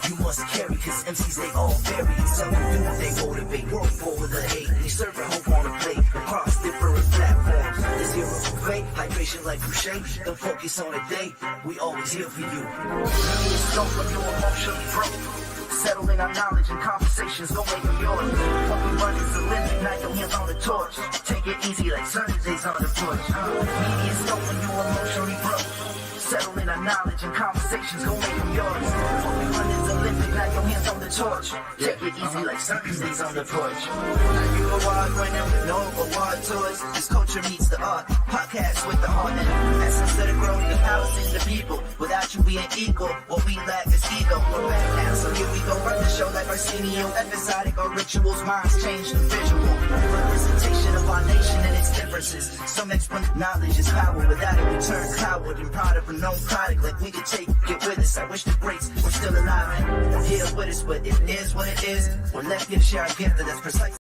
You must carry, cause MCs they all vary. Some do they motivate, work for the hate. They serve a hope on a plate across different platforms. This hero for fate, hydration like crochet. Don't focus on the day, we always here for you. Don't from your emotionally broke. Settling our knowledge and conversations, go make them yours. What we run is a limit, now your hands on the torch. Take it easy like Sundays on the porch. Media's when you emotionally broke. Settling our knowledge and conversations, go make them yours. What we run is a limit, now your hands on the torch. Take it easy like Sundays on the porch. Now you award winner with no award toys. This culture meets the art, podcast with the heart and essence of the growth, the powers in the people. Without you being equal, what we lack is ego. We're back now, so here we go. Run the show like Arsenio, episodic or rituals. Minds change the visual. Representation of our nation and its differences. Some explain knowledge is power. Without it, we turn coward and proud of a known product. Like we could take it with us. I wish the greats were still alive and here with us, but it is what it is. We're left give share our gift, and that's precise.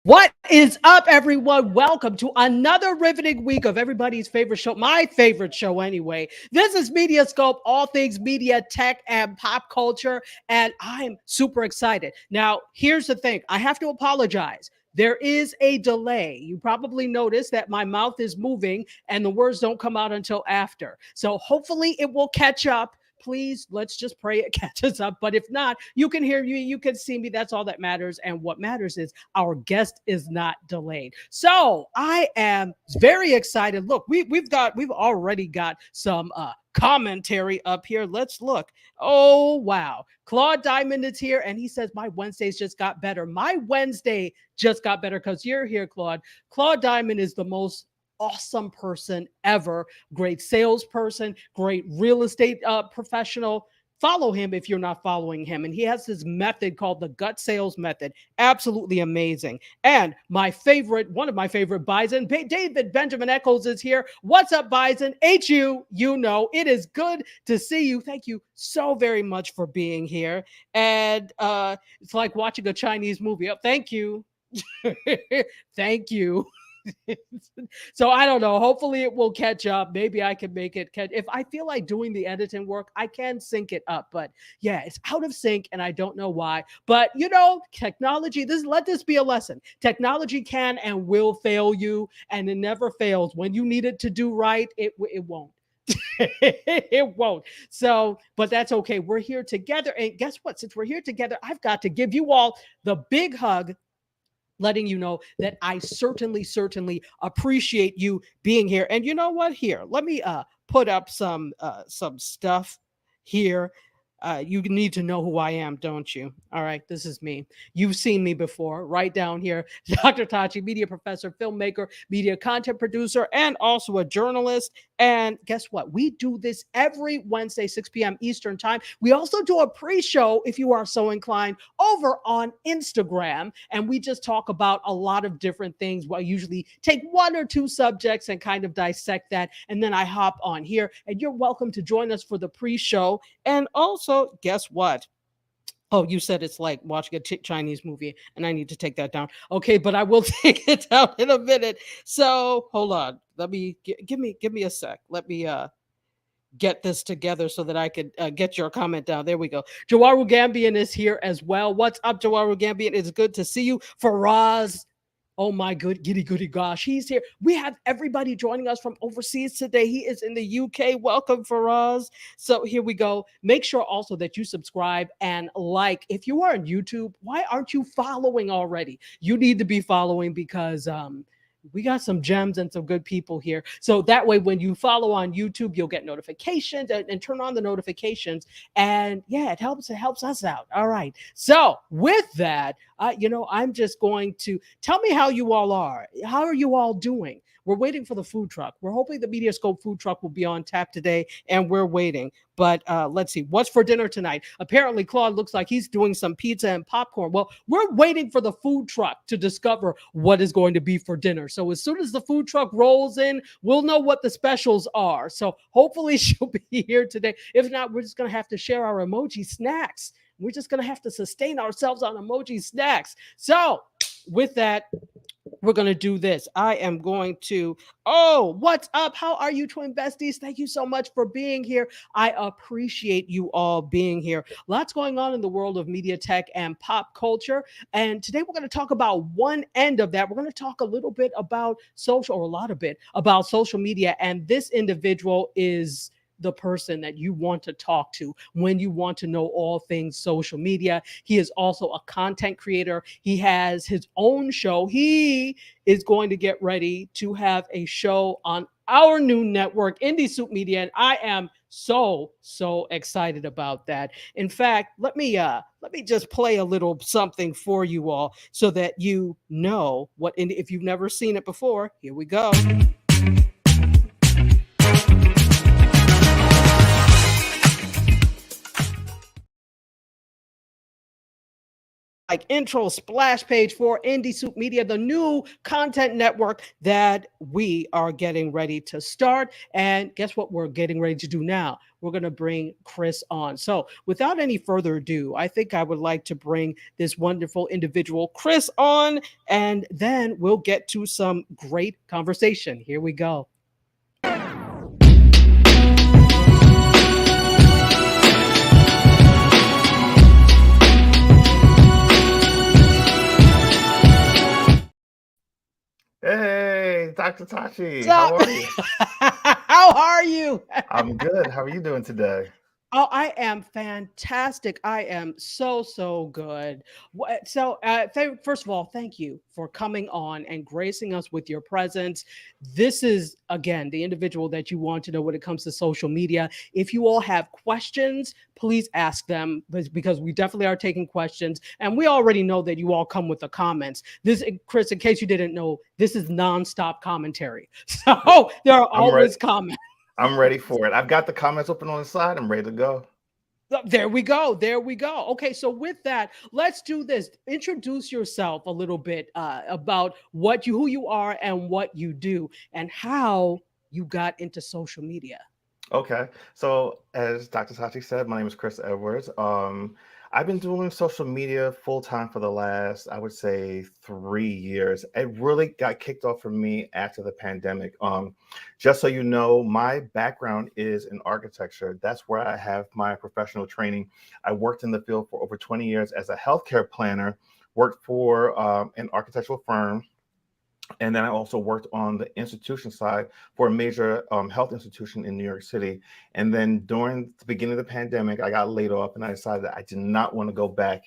What is up, everyone? Welcome to another riveting week of everybody's favorite show, my favorite show anyway. This is MediaScope, all things media, tech, and pop culture, and I'm super excited. Now, here's the thing. I have to apologize. There is a delay. You probably noticed that my mouth is moving and the words don't come out until after. So hopefully it will catch up. Please, let's just pray it catches up. But if not, you can hear me, you can see me. That's all that matters. And what matters is our guest is not delayed. So I am very excited. Look, we've already got some commentary up here. Let's look. Oh, wow. Claude Diamond is here and he says, my Wednesdays just got better. My Wednesday just got better because you're here, Claude. Claude Diamond is the most awesome person ever. Great salesperson, great real estate professional. Follow him if you're not following him. And he has this method called the gut sales method. Absolutely amazing. And one of my favorite Bison, David Benjamin Eccles is here. What's up, Bison? You know, it is good to see you. Thank you so very much for being here. And it's like watching a Chinese movie. Oh, thank you. Thank you. So I don't know. Hopefully it will catch up. Maybe I can make it. If I feel like doing the editing work, I can sync it up. But yeah, it's out of sync and I don't know why. But you know, technology, let this be a lesson. Technology can and will fail you, and it never fails. When you need it to do right, it won't. It won't. So, but that's okay. We're here together. And guess what? Since we're here together, I've got to give you all the big hug, letting you know that I certainly appreciate you being here. And you know what? Here, let me put up some stuff here. You need to know who I am, don't you? All right, this is me. You've seen me before, right down here. Dr. Tachi, media professor, filmmaker, media content producer, and also a journalist. And guess what? We do this every Wednesday, 6 p.m. Eastern time. We also do a pre-show, if you are so inclined, over on Instagram. And we just talk about a lot of different things. I usually take one or two subjects and kind of dissect that. And then I hop on here. And you're welcome to join us for the pre-show. And also, guess what? Oh, you said it's like watching a Chinese movie, and I need to take that down. Okay, but I will take it down in a minute. So hold on. Let me give me a sec. Let me get this together so that I could get your comment down. There we go. Jawaru Gambian is here as well. What's up, Jawaru Gambian? It's good to see you. Faraz. Oh my goody gosh, he's here. We have everybody joining us from overseas today. He is in the UK. Welcome, Faraz. So here we go. Make sure also that you subscribe and like. If you are on YouTube, why aren't you following already? You need to be following because we got some gems and some good people here. So that way, when you follow on YouTube, you'll get notifications and turn on the notifications. And yeah, it helps us out. All right. So with that, I'm just going to tell me how you all are. How are you all doing? We're waiting for the food truck. We're hoping the MediaScope food truck will be on tap today, and we're waiting. But let's see. What's for dinner tonight? Apparently, Claude looks like he's doing some pizza and popcorn. Well, we're waiting for the food truck to discover what is going to be for dinner. So as soon as the food truck rolls in, we'll know what the specials are. So hopefully she'll be here today. If not, we're just going to have to share our emoji snacks. We're just going to have to sustain ourselves on emoji snacks. So with that, we're going to do this. I am going to, oh, what's up? How are you, twin besties? Thank you so much for being here. I appreciate you all being here. Lots going on in the world of media tech and pop culture. And today we're going to talk about one end of that. We're going to talk a little bit about social, or a lot of bit about social media. And this individual is the person that you want to talk to when you want to know all things social media. He is also a content creator. He has his own show. He is going to get ready to have a show on our new network, Indie Soup Media, and I am so excited about that. In fact, let me just play a little something for you all so that you know what. If you've never seen it before, here we go. Like intro splash page for Indie Soup Media, the new content network that we are getting ready to start. And guess what we're getting ready to do now? We're going to bring Chris on. So without any further ado, I think I would like to bring this wonderful individual, Chris, on, and then we'll get to some great conversation. Here we go. Hey, Dr. Tachi, So, how are you? how are you? I'm good. How are you doing today? Oh, I am fantastic. I am so good. First of all, thank you for coming on and gracing us with your presence. This is, again, the individual that you want to know when it comes to social media. If you all have questions, please ask them because we definitely are taking questions. And we already know that you all come with the comments. This, Chris, in case you didn't know, this is nonstop commentary. So there are I'm ready. always comments. I'm ready for it. I've got the comments open on the side. I'm ready to go. There we go. There we go. Okay, so with that, let's do this. Introduce yourself a little bit about who you are, and what you do, and how you got into social media. Okay. So as Dr. Tachi said, my name is Chris Edwards. I've been doing social media full time for the last, I would say, 3 years. It really got kicked off for me after the pandemic. Just so you know, my background is in architecture. That's where I have my professional training. I worked in the field for over 20 years as a healthcare planner, worked for an architectural firm, and then I also worked on the institution side for a major health institution in New York City. And then during the beginning of the pandemic, I got laid off and I decided that I did not want to go back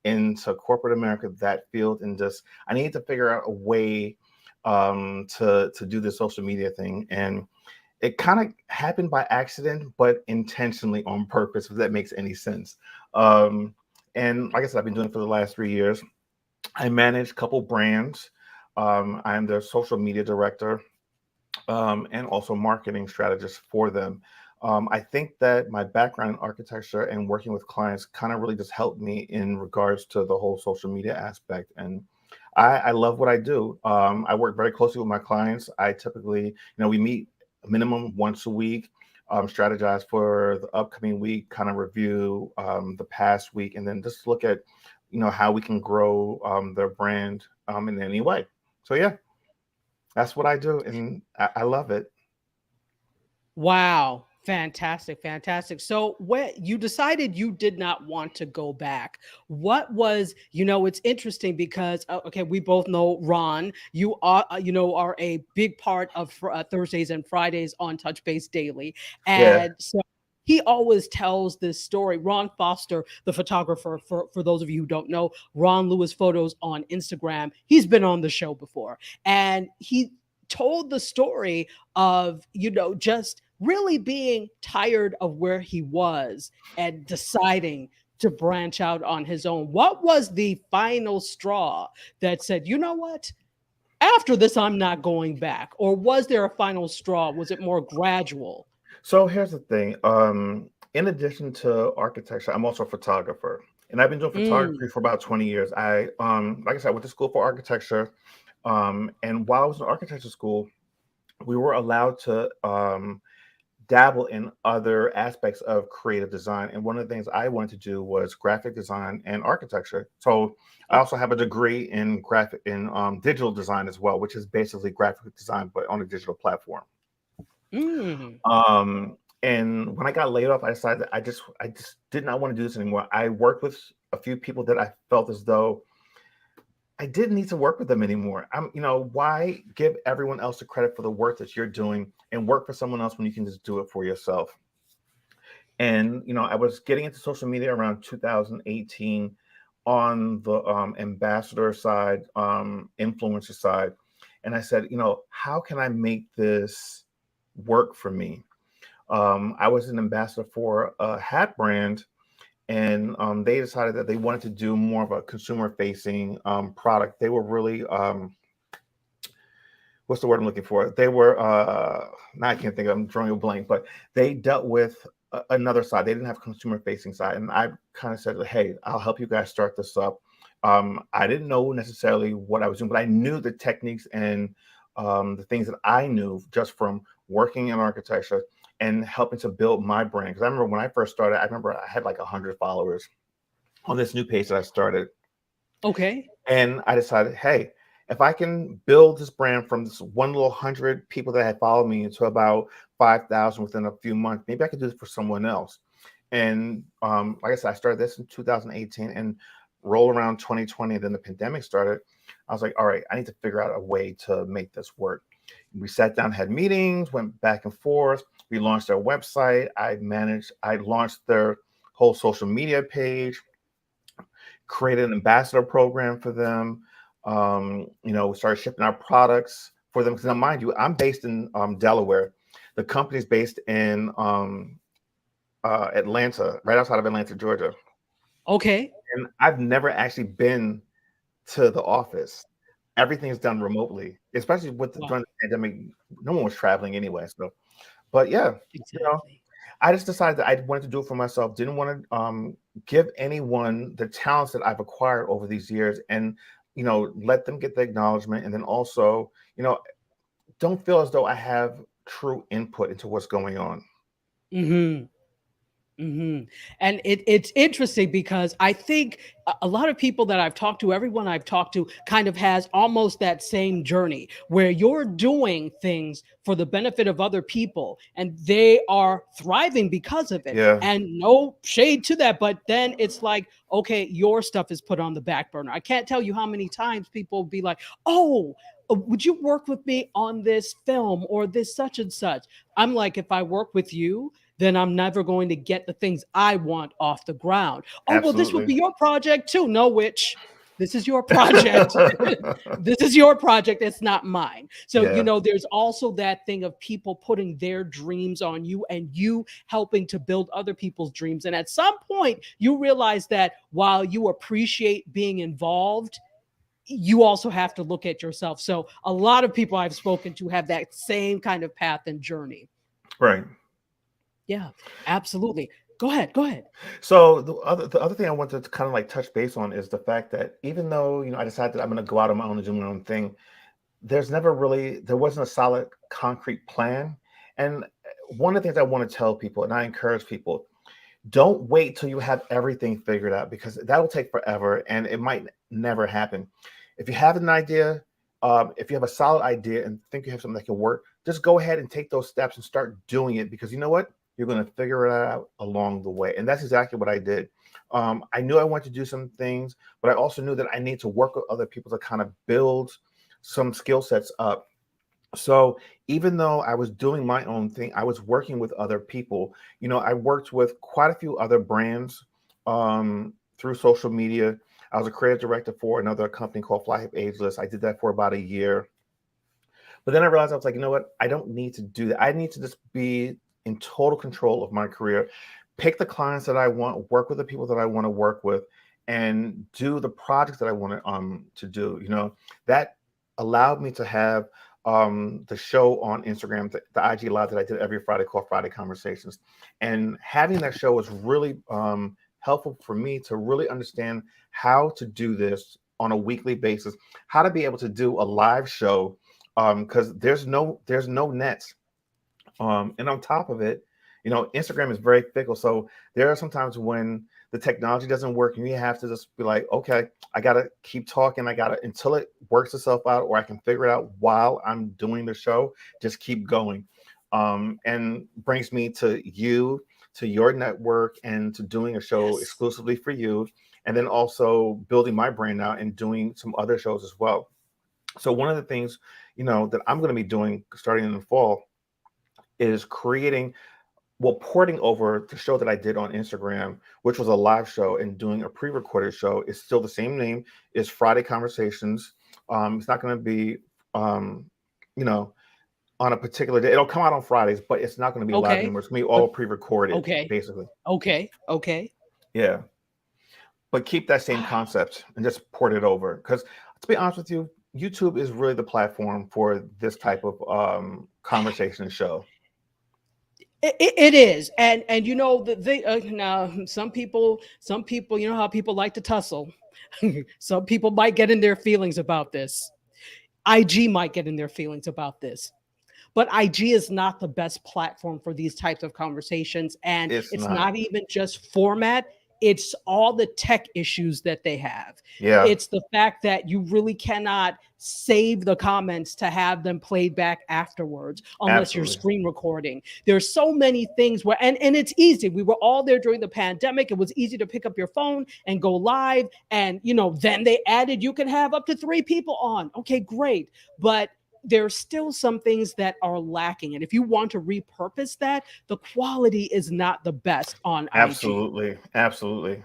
into corporate America, that field, and just I needed to figure out a way to do this social media thing. And it kind of happened by accident, but intentionally on purpose, if that makes any sense. Um, and like I said, I've been doing it for the last 3 years. I manage a couple brands. I am their social media director and also marketing strategist for them. I think that my background in architecture and working with clients kind of really just helped me in regards to the whole social media aspect. And I love what I do. I work very closely with my clients. I typically, we meet minimum once a week, strategize for the upcoming week, kind of review the past week, and then just look at, how we can grow their brand in any way. So yeah, that's what I do, and I love it. Wow. Fantastic, fantastic. So when you decided you did not want to go back, what was, it's interesting because, okay, we both know Ron, you are, are a big part of Thursdays and Fridays on Touch Base Daily. Yeah, And so he always tells this story. Ron Foster, the photographer, for those of you who don't know, Ron Lewis Photos on Instagram, he's been on the show before. And he told the story of, just really being tired of where he was and deciding to branch out on his own. What was the final straw that said, you know what? After this, I'm not going back? Or was there a final straw? Was it more gradual? so here's the thing. In addition to architecture, I'm also a photographer, and I've been doing Mm, photography for about 20 years. Like I said, I went to school for architecture, and while I was in architecture school, we were allowed to dabble in other aspects of creative design. And one of the things I wanted to do was graphic design and architecture. So I also have a degree in digital design as well, which is basically graphic design, but on a digital platform. Mm. And when I got laid off, I decided that I just did not want to do this anymore. I worked with a few people that I felt as though I didn't need to work with them anymore. Why give everyone else the credit for the work that you're doing and work for someone else when you can just do it for yourself? And I was getting into social media around 2018 on the ambassador side, influencer side, and I said, how can I make this work for me? I was an ambassador for a hat brand, and they decided that they wanted to do more of a consumer-facing product. They were really what's the word I'm looking for? They were now I can't think of. I'm drawing a blank, but they dealt with another side. They didn't have consumer-facing side, and I kind of said, "Hey, I'll help you guys start this up." I didn't know necessarily what I was doing, but I knew the techniques and the things that I knew just from working in architecture and helping to build my brand. Because I remember when I first started, I remember I had like 100 followers on this new page that I started. Okay. And I decided, hey, if I can build this brand from this one little 100 people that had followed me into about 5,000 within a few months, maybe I could do this for someone else. And like I said, I started this in 2018 and roll around 2020, and then the pandemic started. I was like, all right, I need to figure out a way to make this work. We sat down, had meetings, went back and forth. We launched their website. I launched their whole social media page, created an ambassador program for them. Started shipping our products for them. Because now, mind you, I'm based in Delaware. The company's based in Atlanta, right outside of Atlanta, Georgia. Okay. And I've never actually been to the office. Everything is done remotely, especially Wow. during the pandemic. No one was traveling anyway. So, but yeah, Exactly. I just decided that I wanted to do it for myself. Didn't want to give anyone the talents that I've acquired over these years, and let them get the acknowledgement, and then also, don't feel as though I have true input into what's going on. Mm-hmm. And it's interesting because I think a lot of people that I've talked to, everyone I've talked to, kind of has almost that same journey where you're doing things for the benefit of other people and they are thriving because of it. Yeah, And no shade to that, but then it's like, okay, your stuff is put on the back burner. I can't tell you how many times people be like, oh, would you work with me on this film or this such and such? I'm like, if I work with you, then I'm never going to get the things I want off the ground. Oh, well, this will absolutely. be your project too. No, which this is your project. This is your project. It's not mine. So, Yeah, there's also that thing of people putting their dreams on you and you helping to build other people's dreams. And at some point, you realize that while you appreciate being involved, you also have to look at yourself. So, a lot of people I've spoken to have that same kind of path and journey. right. Yeah, absolutely. Go ahead. Go ahead. So the other thing I wanted to kind of like touch base on is the fact that even though I decided that I'm going to go out on my own and do my own thing, there wasn't a solid concrete plan. And one of the things I want to tell people, and I encourage people, don't wait till you have everything figured out, because that will take forever and it might never happen. If you have an idea, if you have a solid idea and think you have something that can work, just go ahead and take those steps and start doing it, because you know what? You're going to figure it out along the way. And that's exactly what I did. I knew I wanted to do some things, but I also knew that I need to work with other people to kind of build some skill sets up. So even though I was doing my own thing, I was working with other people. I worked with quite a few other brands through social media. I was a creative director for another company called Fly Hip Ageless. I did that for about a year. But then I realized, I was like, you know what? I don't need to do that. I need to just be in total control of my career, pick the clients that I want, work with the people that I want to work with, and do the projects that I want to do. That allowed me to have the show on Instagram, the IG Live that I did every Friday called Friday Conversations. And having that show was really helpful for me to really understand how to do this on a weekly basis, how to be able to do a live show, because there's no nets And on top of it, Instagram is very fickle. So there are some times when the technology doesn't work and you have to just be like, okay, I got to keep talking. I got to, until it works itself out or I can figure it out while I'm doing the show, just keep going. And brings me to you, to your network, and to doing a show Yes. exclusively for you. And then also building my brand out and doing some other shows as well. So one of the things, that I'm going to be doing starting in the fall is porting over the show that I did on Instagram, which was a live show, and doing a pre-recorded show. It's still the same name. It's Friday Conversations. It's not going to be, you know, on a particular day. It'll come out on Fridays, but it's not going to be live Okay. anymore. It's going to be all But pre-recorded, okay. basically. Okay. Okay. Yeah. But keep that same concept and just port it over. Because to be honest with you, YouTube is really the platform for this type of conversation show. It is, and now some people, you know how people like to tussle. Some people might get in their feelings about this. IG might get in their feelings about this. But IG is not the best platform for these types of conversations. And It's it's not. not even just format, it's all the tech issues that they have. Yeah, It's the fact that you really cannot save the comments to have them played back afterwards unless you're absolutely. screen recording. There's so many things where, and it's easy. We were all there during the pandemic. It was easy to pick up your phone and go live. And, then they added, you can have up to 3 people on. Okay, great. But there's still some things that are lacking. And if you want to repurpose that, the quality is not the best on IG. Absolutely. Absolutely.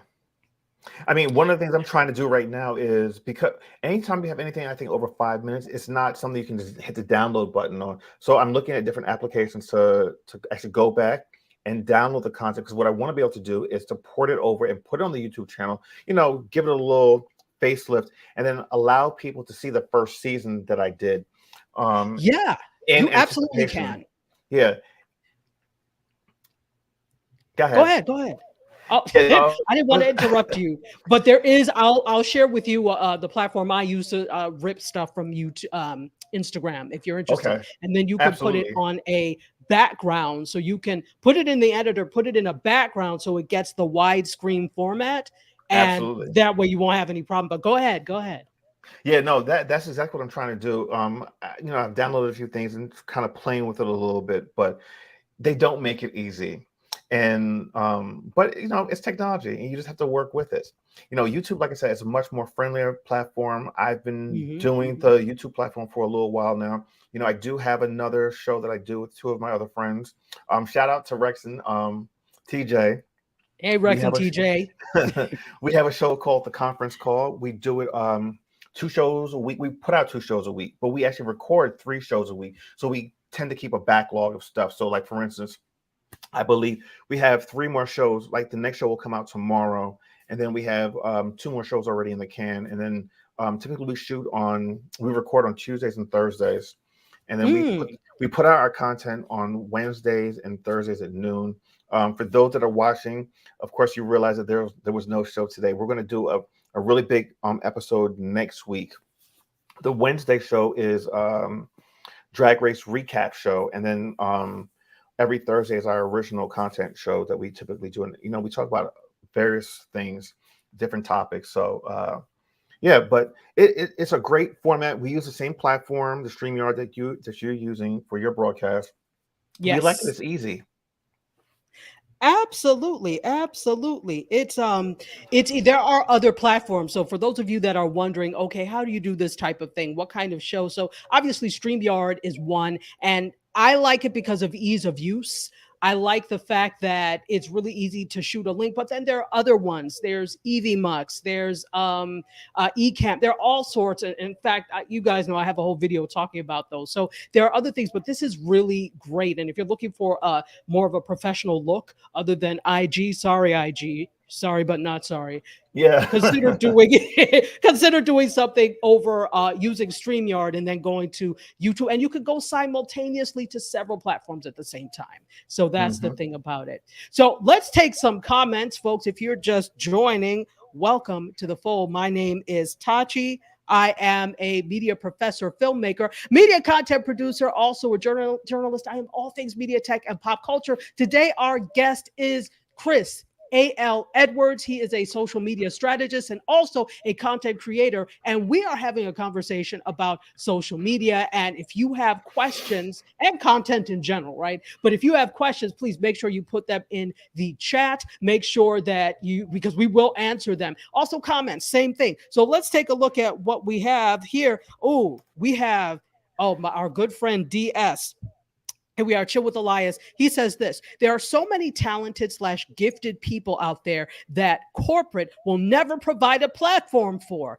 I mean, one of the things I'm trying to do right now is, because anytime you have anything, I think over 5 minutes, it's not something you can just hit the download button on. So I'm looking at different applications to actually go back and download the content. Because what I want to be able to do is to port it over and put it on the YouTube channel, give it a little facelift, and then allow people to see the first season that I did. Yeah, In you absolutely anticipation. can. Yeah. Go Go ahead. ahead, go ahead. Oh, Yeah, I didn't want to interrupt you, but there is. I'll share with you the platform I use to rip stuff from YouTube, Instagram, if you're interested, okay. and then you can put it Absolutely. on a background, so you can put it in the editor, put it in a background, so it gets the widescreen format, and Absolutely. that way you won't have any problem. But go ahead, go ahead. Yeah, no, that's exactly what I'm trying to do. I've downloaded a few things and kind of playing with it a little bit, but they don't make it easy. And but it's technology and you just have to work with it. YouTube, like I said, is a much more friendlier platform. I've been doing Hmm. the YouTube platform for a little while now. I do have another show that I do with two of my other friends. Shout out to Rex and TJ. Hey, We Rex and have TJ. we have a show called The Conference Call. We do it 2 shows a week. We put out 2 shows a week, but we actually record 3 shows a week. So we tend to keep a backlog of stuff. So, like, for instance, I believe we have 3 more shows. Like, the next show will come out tomorrow, and then we have 2 more shows already in the can. And then typically we record on Tuesdays and Thursdays, and then Mm. we put out our content on Wednesdays and Thursdays at noon. For those that are watching, of course, you realize that there was no show today. We're going to do a really big episode next week. The Wednesday show is Drag Race recap show, and then every Thursday is our original content show that we typically do. And we talk about various things, different topics. So yeah, but it's a great format. We use the same platform, the StreamYard that you're using for your broadcast. We like it. Yes. It's easy. Absolutely, absolutely. It's there are other platforms. So for those of you that are wondering, okay, how do you do this type of thing? What kind of show? So obviously StreamYard is one, and I like it because of ease of use. I like the fact that it's really easy to shoot a link, but then there are other ones. There's EVMux, there's Ecamm, there are all sorts. In fact, you guys know I have a whole video talking about those. So there are other things, but this is really great. And if you're looking for more of a professional look other than IG, sorry, IG, sorry, but not sorry. Yeah. Consider doing consider doing something over using StreamYard and then going to YouTube. And you could go simultaneously to several platforms at the same time. So that's the Hmm. thing about it. So let's take some comments, folks. If you're just joining, welcome to the fold. My name is Tachi. I am a media professor, filmmaker, media content producer, also a journalist. I am all things media tech and pop culture. Today, our guest is Chris A.L. Edwards. He is a social media strategist and also a content creator. And we are having a conversation about social media. And if you have questions and content in general, right? But if you have questions, please make sure you put them in the chat. Make sure that because we will answer them. Also, comments, same thing. So let's take a look at what we have here. Oh, we have, our good friend DS. And we are chill with Elias. He says this: there are so many talented / gifted people out there that corporate will never provide a platform for.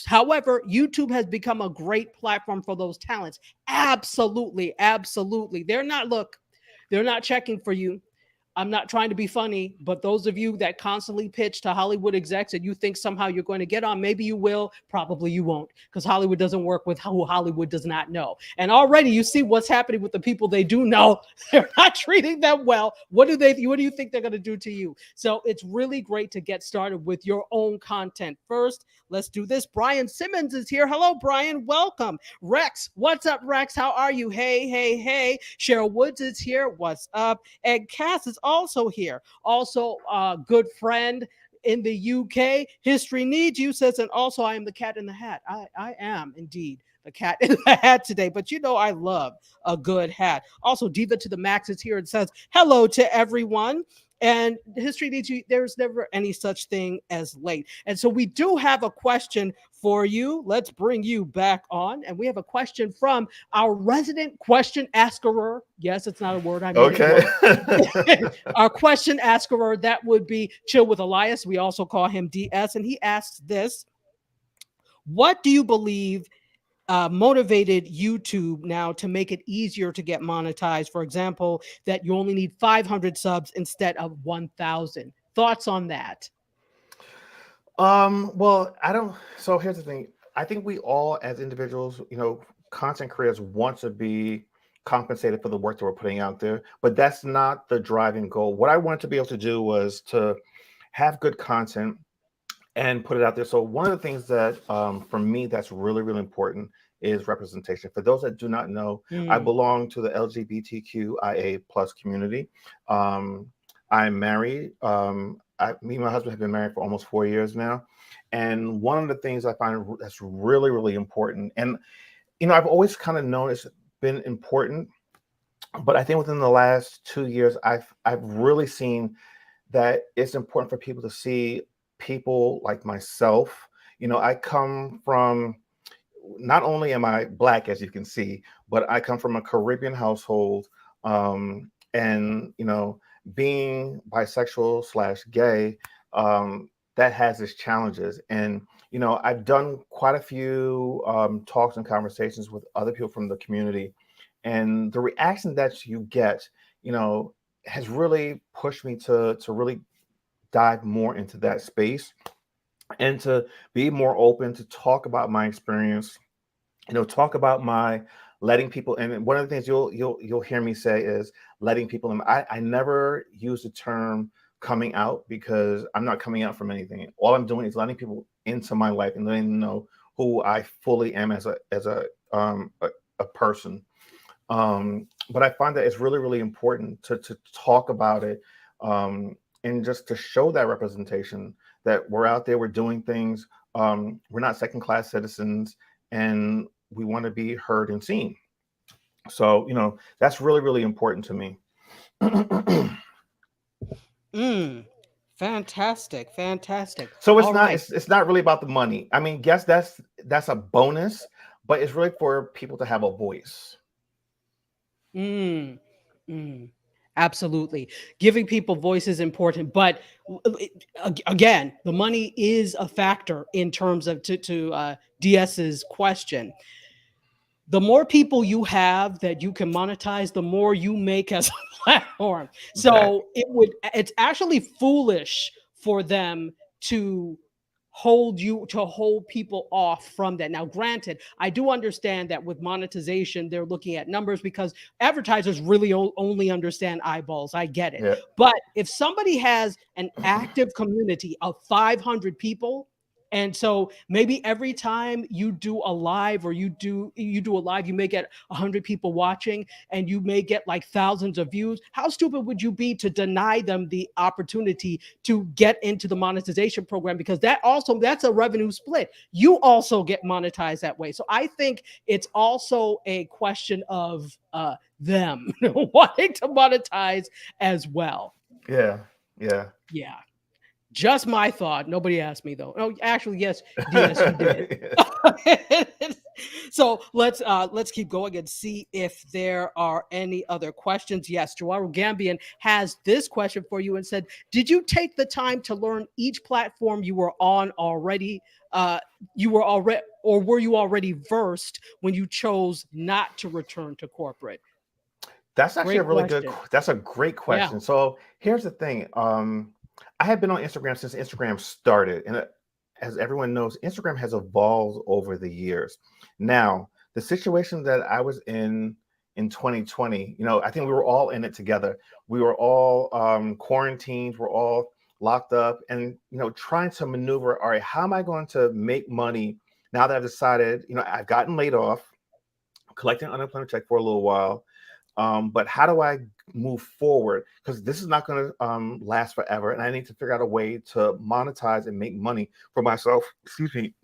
However, YouTube has become a great platform for those talents. Absolutely, absolutely. They're not checking for you. I'm not trying to be funny, but those of you that constantly pitch to Hollywood execs and you think somehow you're going to get on, maybe you will, probably you won't, because Hollywood doesn't work with who Hollywood does not know. And already you see what's happening with the people they do know. They're not treating them well. What do you think they're going to do to you? So it's really great to get started with your own content first. Let's do this. Brian Simmons is here. Hello, Brian. Welcome. Rex, what's up, Rex? How are you? Hey, hey, hey. Cheryl Woods is here. What's up? And Cass is also here. Also, a good friend in the UK. History Needs You says, and also I am the cat in the hat. I am indeed the cat in the hat today, but you know I love a good hat. Also, Diva to the Max is here and says, hello to everyone. And History Needs You, there's never any such thing as late. And so we do have a question for you. Let's bring you back on. And we have a question from our resident question asker. Yes, it's not a word. I made it work. Our question asker, that would be Chill with Elias. We also call him DS. And he asks this: what do you believe motivated YouTube now to make it easier to get monetized? For example, that you only need 500 subs instead of 1,000. Thoughts on that? Well, I don't. So here's the thing. I think we all, as individuals, content creators, want to be compensated for the work that we're putting out there, but that's not the driving goal. What I wanted to be able to do was to have good content and put it out there. So one of the things that, for me, that's really, really important is representation. For those that do not know, I belong to the LGBTQIA plus community. I'm married. Me and my husband have been married for almost 4 years now. And one of the things I find that's really, really important, and, I've always kind of known it's been important, but I think within the last 2 years, I've really seen that it's important for people to see people like myself. I come from, not only am I Black, as you can see, but I come from a Caribbean household. And, being bisexual / gay, that has its challenges. And, I've done quite a few talks and conversations with other people from the community. And the reaction that you get, has really pushed me to really dive more into that space and to be more open to talk about my experience, talk about my letting people in. And one of the things you'll hear me say is letting people in. I never use the term coming out, because I'm not coming out from anything. All I'm doing is letting people into my life and letting them know who I fully am as a person. But I find that it's really, really important to talk about it, and just to show that representation, that we're out there, we're doing things, we're not second-class citizens, and we want to be heard and seen. So, that's really, really important to me. Fantastic. So it's not really about the money. I mean, yes, that's a bonus, but it's really for people to have a voice. Absolutely. Giving people voice is important, but again, the money is a factor in terms of to DS's question. The more people you have that you can monetize, the more you make as a platform. So it's actually foolish for them to hold people off from that. Now, granted, I do understand that with monetization, they're looking at numbers, because advertisers really only understand eyeballs. I get it. But if somebody has an active community of 500 people, And so maybe every time you do a live, or you do a live, you may get 100 people watching, and you may get like thousands of views. How stupid would you be to deny them the opportunity to get into the monetization program? Because that's a revenue split. You also get monetized that way. So I think it's also a question of them wanting to monetize as well. Yeah, yeah. Yeah. Just my thought. Nobody asked me though. Oh, actually, yes, you did. So let's keep going and see if there are any other questions. Yes, Joao Gambian has this question for you and said, "Did you take the time to learn each platform you were on already? Or were you already versed when you chose not to return to corporate?" That's actually a Great really good. question. That's a great Yeah. question. So here's the thing. I have been on Instagram since Instagram started, and as everyone knows, Instagram has evolved over the years. Now, the situation that I was in 2020, I think we were all in it together. We were all quarantined. We're all locked up, and trying to maneuver. All right, how am I going to make money now that I've decided? I've gotten laid off, collecting unemployment check for a little while. But how do I move forward? Because this is not going to last forever, and I need to figure out a way to monetize and make money for myself. Excuse me,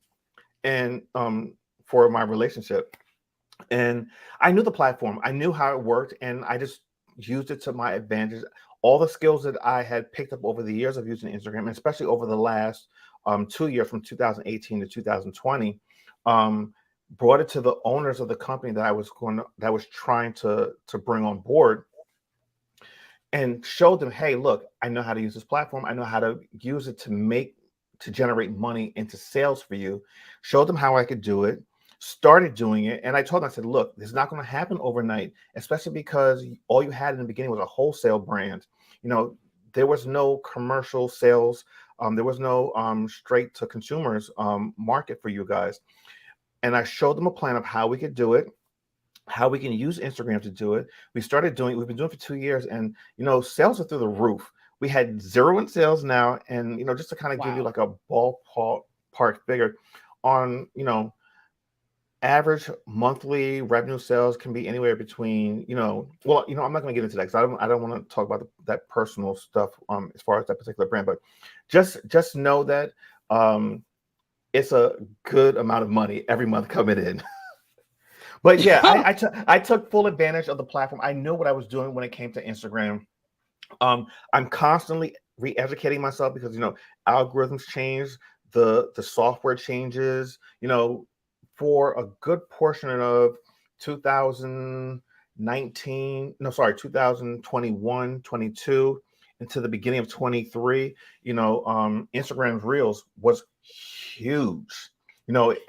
and for my relationship. And I knew the platform, I knew how it worked, and I just used it to my advantage. All the skills that I had picked up over the years of using Instagram, and especially over the last 2 years, from 2018 to 2020. Um, Brought it to the owners of the company that was trying to bring on board, and showed them, hey, look, I know how to use this platform. I know how to use it to generate money into sales for you. Showed them how I could do it, started doing it. And I told them, I said, look, this is not going to happen overnight, especially because all you had in the beginning was a wholesale brand. There was no commercial sales. There was no straight to consumers market for you guys. And I showed them a plan of how we could do it, how we can use Instagram to do it. We've been doing it for 2 years, and sales are through the roof. We had zero in sales now, and just to kind of give you Wow. like a ballpark figure on, average monthly revenue sales can be anywhere between, I'm not going to get into that because I don't want to talk about that personal stuff as far as that particular brand, but just know that it's a good amount of money every month coming in. But yeah, I took full advantage of the platform. I knew what I was doing when it came to Instagram. I'm constantly re-educating myself because algorithms change, the software changes. For a good portion of 2019, no, sorry, 2021, 22, into the beginning of 23, Instagram's Reels was huge.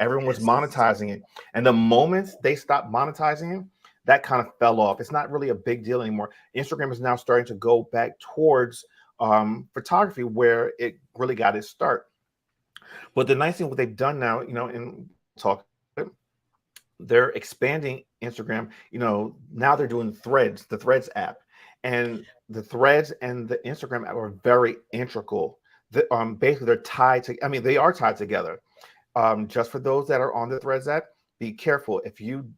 Everyone was Yes. monetizing it. And the moment they stopped monetizing it, that kind of fell off. It's not really a big deal anymore. Instagram is now starting to go back towards photography, where it really got its start. But the nice thing, what they've done now, in talk, they're expanding Instagram. Now they're doing Threads, the Threads app, and the Threads and the Instagram app are very integral. Basically, they're tied to. I mean, they are tied together. Just for those that are on the Threads app, be careful. If you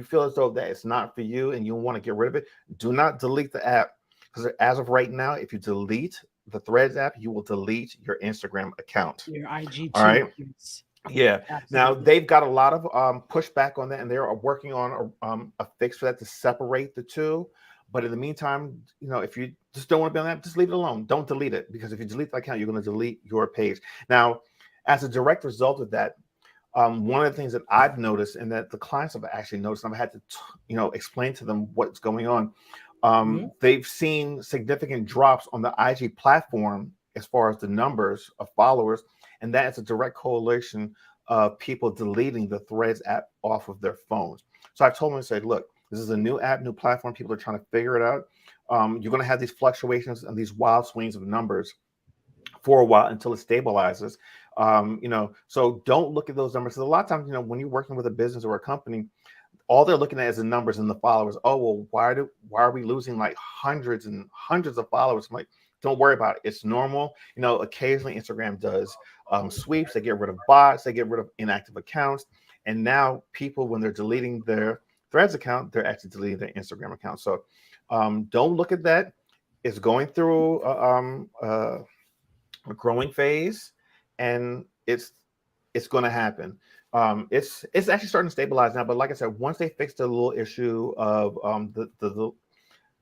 feel as though that it's not for you and you want to get rid of it, do not delete the app, because as of right now, if you delete the Threads app, you will delete your Instagram account. Your IG All too. right. Yes. Yeah. Now Absolutely. they've got a lot of pushback on that, and they're working on a fix for that to separate the two. But in the meantime, if you just don't want to be on that, just leave it alone. Don't delete it, because if you delete the account, you're going to delete your page. Now, as a direct result of that, one of the things that I've noticed, and that the clients have actually noticed, and I've had to explain to them what's going on. They've seen significant drops on the IG platform as far as the numbers of followers, and that is a direct correlation of people deleting the Threads app off of their phones. So I've told them, I said, look, this is a new app, new platform. People are trying to figure it out. You're going to have these fluctuations and these wild swings of numbers for a while until it stabilizes. So don't look at those numbers. A lot of times, when you're working with a business or a company, all they're looking at is the numbers and the followers. Oh, well, why are we losing like hundreds and hundreds of followers? I'm like, don't worry about it. It's normal. You know, occasionally Instagram does sweeps. They get rid of bots. They get rid of inactive accounts. And now people, when they're deleting their Threads account, they're actually deleting their Instagram account. So don't look at that. It's going through a growing phase, and it's going to happen. It's actually starting to stabilize now. But like I said, once they fix the little issue of the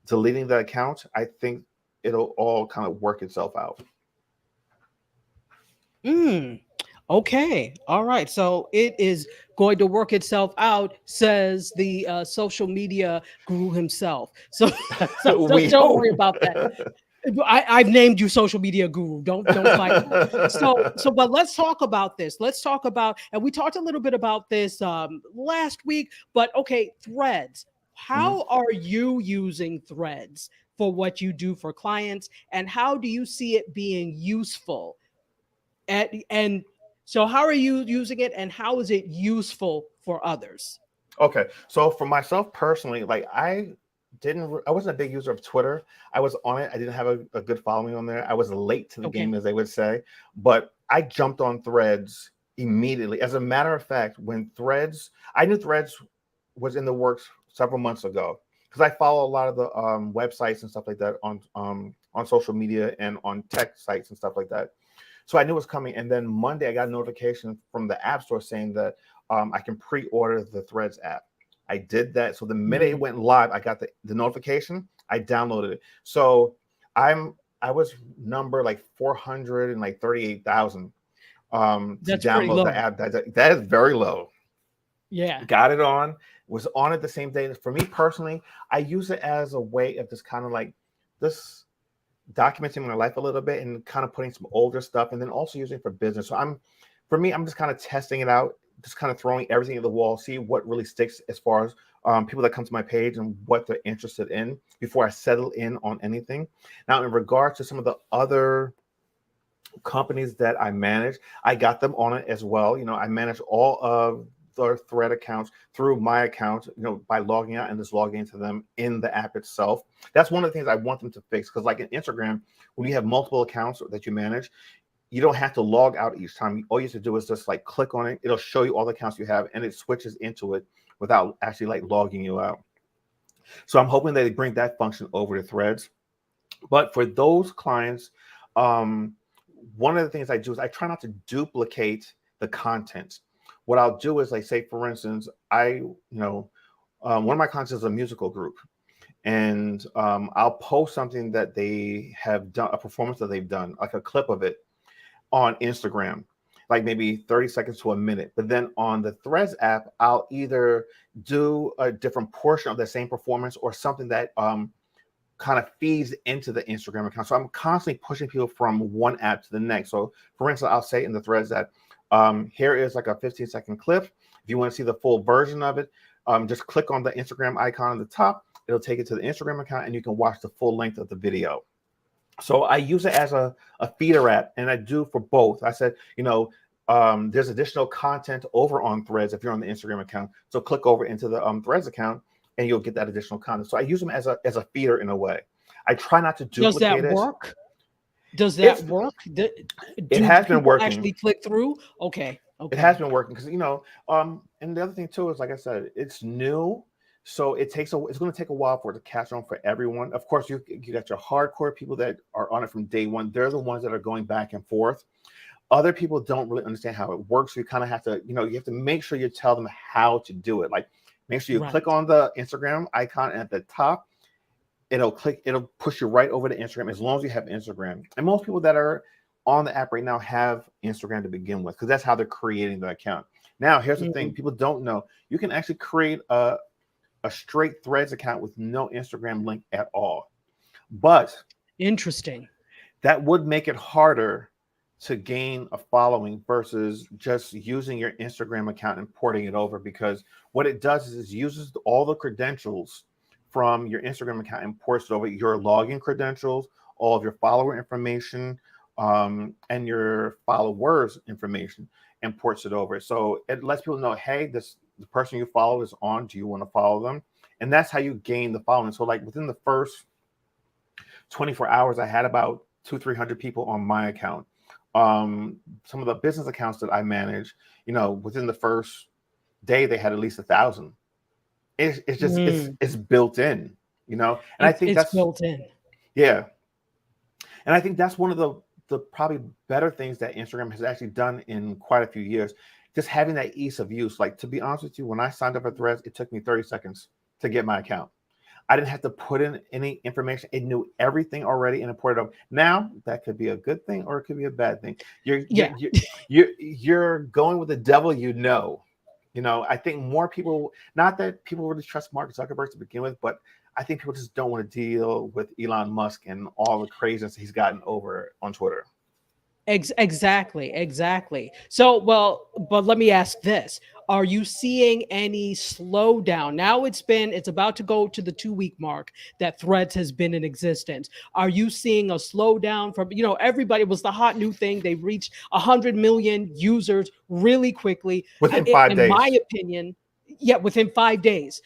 deleting the account, I think it'll all kind of work itself out. Okay. All right. So it is going to work itself out, says the social media guru himself. So, We don't worry hope. about that. I've named you social media guru. Don't fight me. But let's talk about this. Let's talk about, and we talked a little bit about this last week. But okay, Threads. Mhm. How are you using Threads for what you do for clients, and how do you see it being useful? And so, how are you using it, and how is it useful for others? Okay, so for myself personally, like I wasn't a big user of Twitter. I was on it. I didn't have a good following on there. I was late to the Okay. game, as they would say. But I jumped on Threads immediately. As a matter of fact, I knew Threads was in the works several months ago because I follow a lot of the websites and stuff like that on social media and on tech sites and stuff like that. So I knew it was coming. And then Monday, I got a notification from the App Store saying that I can pre-order the Threads app. I did that. So the minute it went live, I got the notification. I downloaded it. So I was number like 438,000 to That's pretty download the low. app. That is very low. Yeah. Got it on. Was on it the same day. For me personally, I use it as a way of just kind of like this documenting my life a little bit and kind of putting some older stuff, and then also using it for business. So I'm just kind of testing it out, just kind of throwing everything at the wall, see what really sticks as far as people that come to my page and what they're interested in before I settle in on anything. Now, in regards to some of the other companies that I manage, I got them on it as well. You know, I manage all of their Thread accounts through my account, you know, by logging out and just logging into them in the app itself. That's one of the things I want them to fix, because like in Instagram, when you have multiple accounts that you manage, you don't have to log out each time. All you have to do is just like click on it. It'll show you all the accounts you have, and it switches into it without actually like logging you out. So I'm hoping they bring that function over to Threads. But for those clients, one of the things I do is I try not to duplicate the content. What I'll do is, like, say, for instance, one of my contents is a musical group, and I'll post something that they have done, a performance that they've done, like a clip of it on Instagram, like maybe 30 seconds to a minute. But then on the Threads app, I'll either do a different portion of the same performance or something that kind of feeds into the Instagram account. So I'm constantly pushing people from one app to the next. So for instance, I'll say in the Threads that here is like a 15-second clip. If you want to see the full version of it, just click on the Instagram icon on the top. It'll take it to the Instagram account, and you can watch the full length of the video. So I use it as a feeder app, and I do for both. I said, there's additional content over on Threads if you're on the Instagram account. So click over into the Threads account, and you'll get that additional content. So I use them as a feeder in a way. I try not to duplicate it. Does that work? Does that work? It has been working. Actually click through? Okay. It has been working because, and the other thing too is, like I said, it's new. So it's going to take a while for it to catch on for everyone. Of course, you got your hardcore people that are on it from day one. They're the ones that are going back and forth. Other people don't really understand how it works. So you kind of have to, you have to make sure you tell them how to do it. Like, make sure you click on the Instagram icon at the top. It'll push you right over to Instagram as long as you have Instagram. And most people that are on the app right now have Instagram to begin with, because that's how they're creating the account. Now, here's the thing. People don't know. You can actually create a straight Threads account with no Instagram link at all. But interesting. That would make it harder to gain a following versus just using your Instagram account and porting it over, because what it does is it uses all the credentials from your Instagram account and ports it over, your login credentials, all of your follower information, and your followers information, and ports it over. So it lets people know, hey, the person you follow is on. Do you want to follow them? And that's how you gain the following. So like within the first 24 hours, I had about 300 people on my account. Some of the business accounts that I manage, within the first day, they had at least 1,000. It's just Mm. it's built in, and I think It's that's built in. yeah, and I think that's one of the probably better things that Instagram has actually done in quite a few years. Just having that ease of use. Like, to be honest with you, when I signed up for Threads, it took me 30 seconds to get my account. I didn't have to put in any information. It knew everything already and imported up. Now that could be a good thing or it could be a bad thing. Yeah. You're going with the devil, I think more people, not that people really trust Mark Zuckerberg to begin with, but I think people just don't want to deal with Elon Musk and all the craziness he's gotten over on Twitter. Exactly. So, well, but let me ask this. Are you seeing any slowdown? Now it's about to go to the 2 week mark that Threads has been in existence. Are you seeing a slowdown from, everybody, it was the hot new thing. They reached 100 million users really quickly. Within 5 days. My opinion, yeah, within 5 days.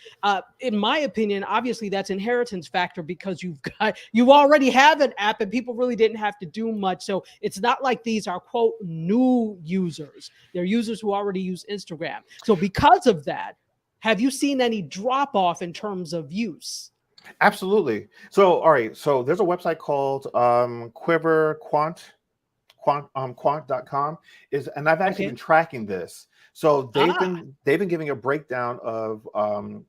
In my opinion, obviously that's inheritance factor because you already have an app and people really didn't have to do much. So it's not like these are quote new users. They're users who already use Instagram. So because of that, have you seen any drop off in terms of use? Absolutely. So, all right. So there's a website called Quiver quant.com and I've actually Okay. been tracking this. So they've Ah, been giving a breakdown of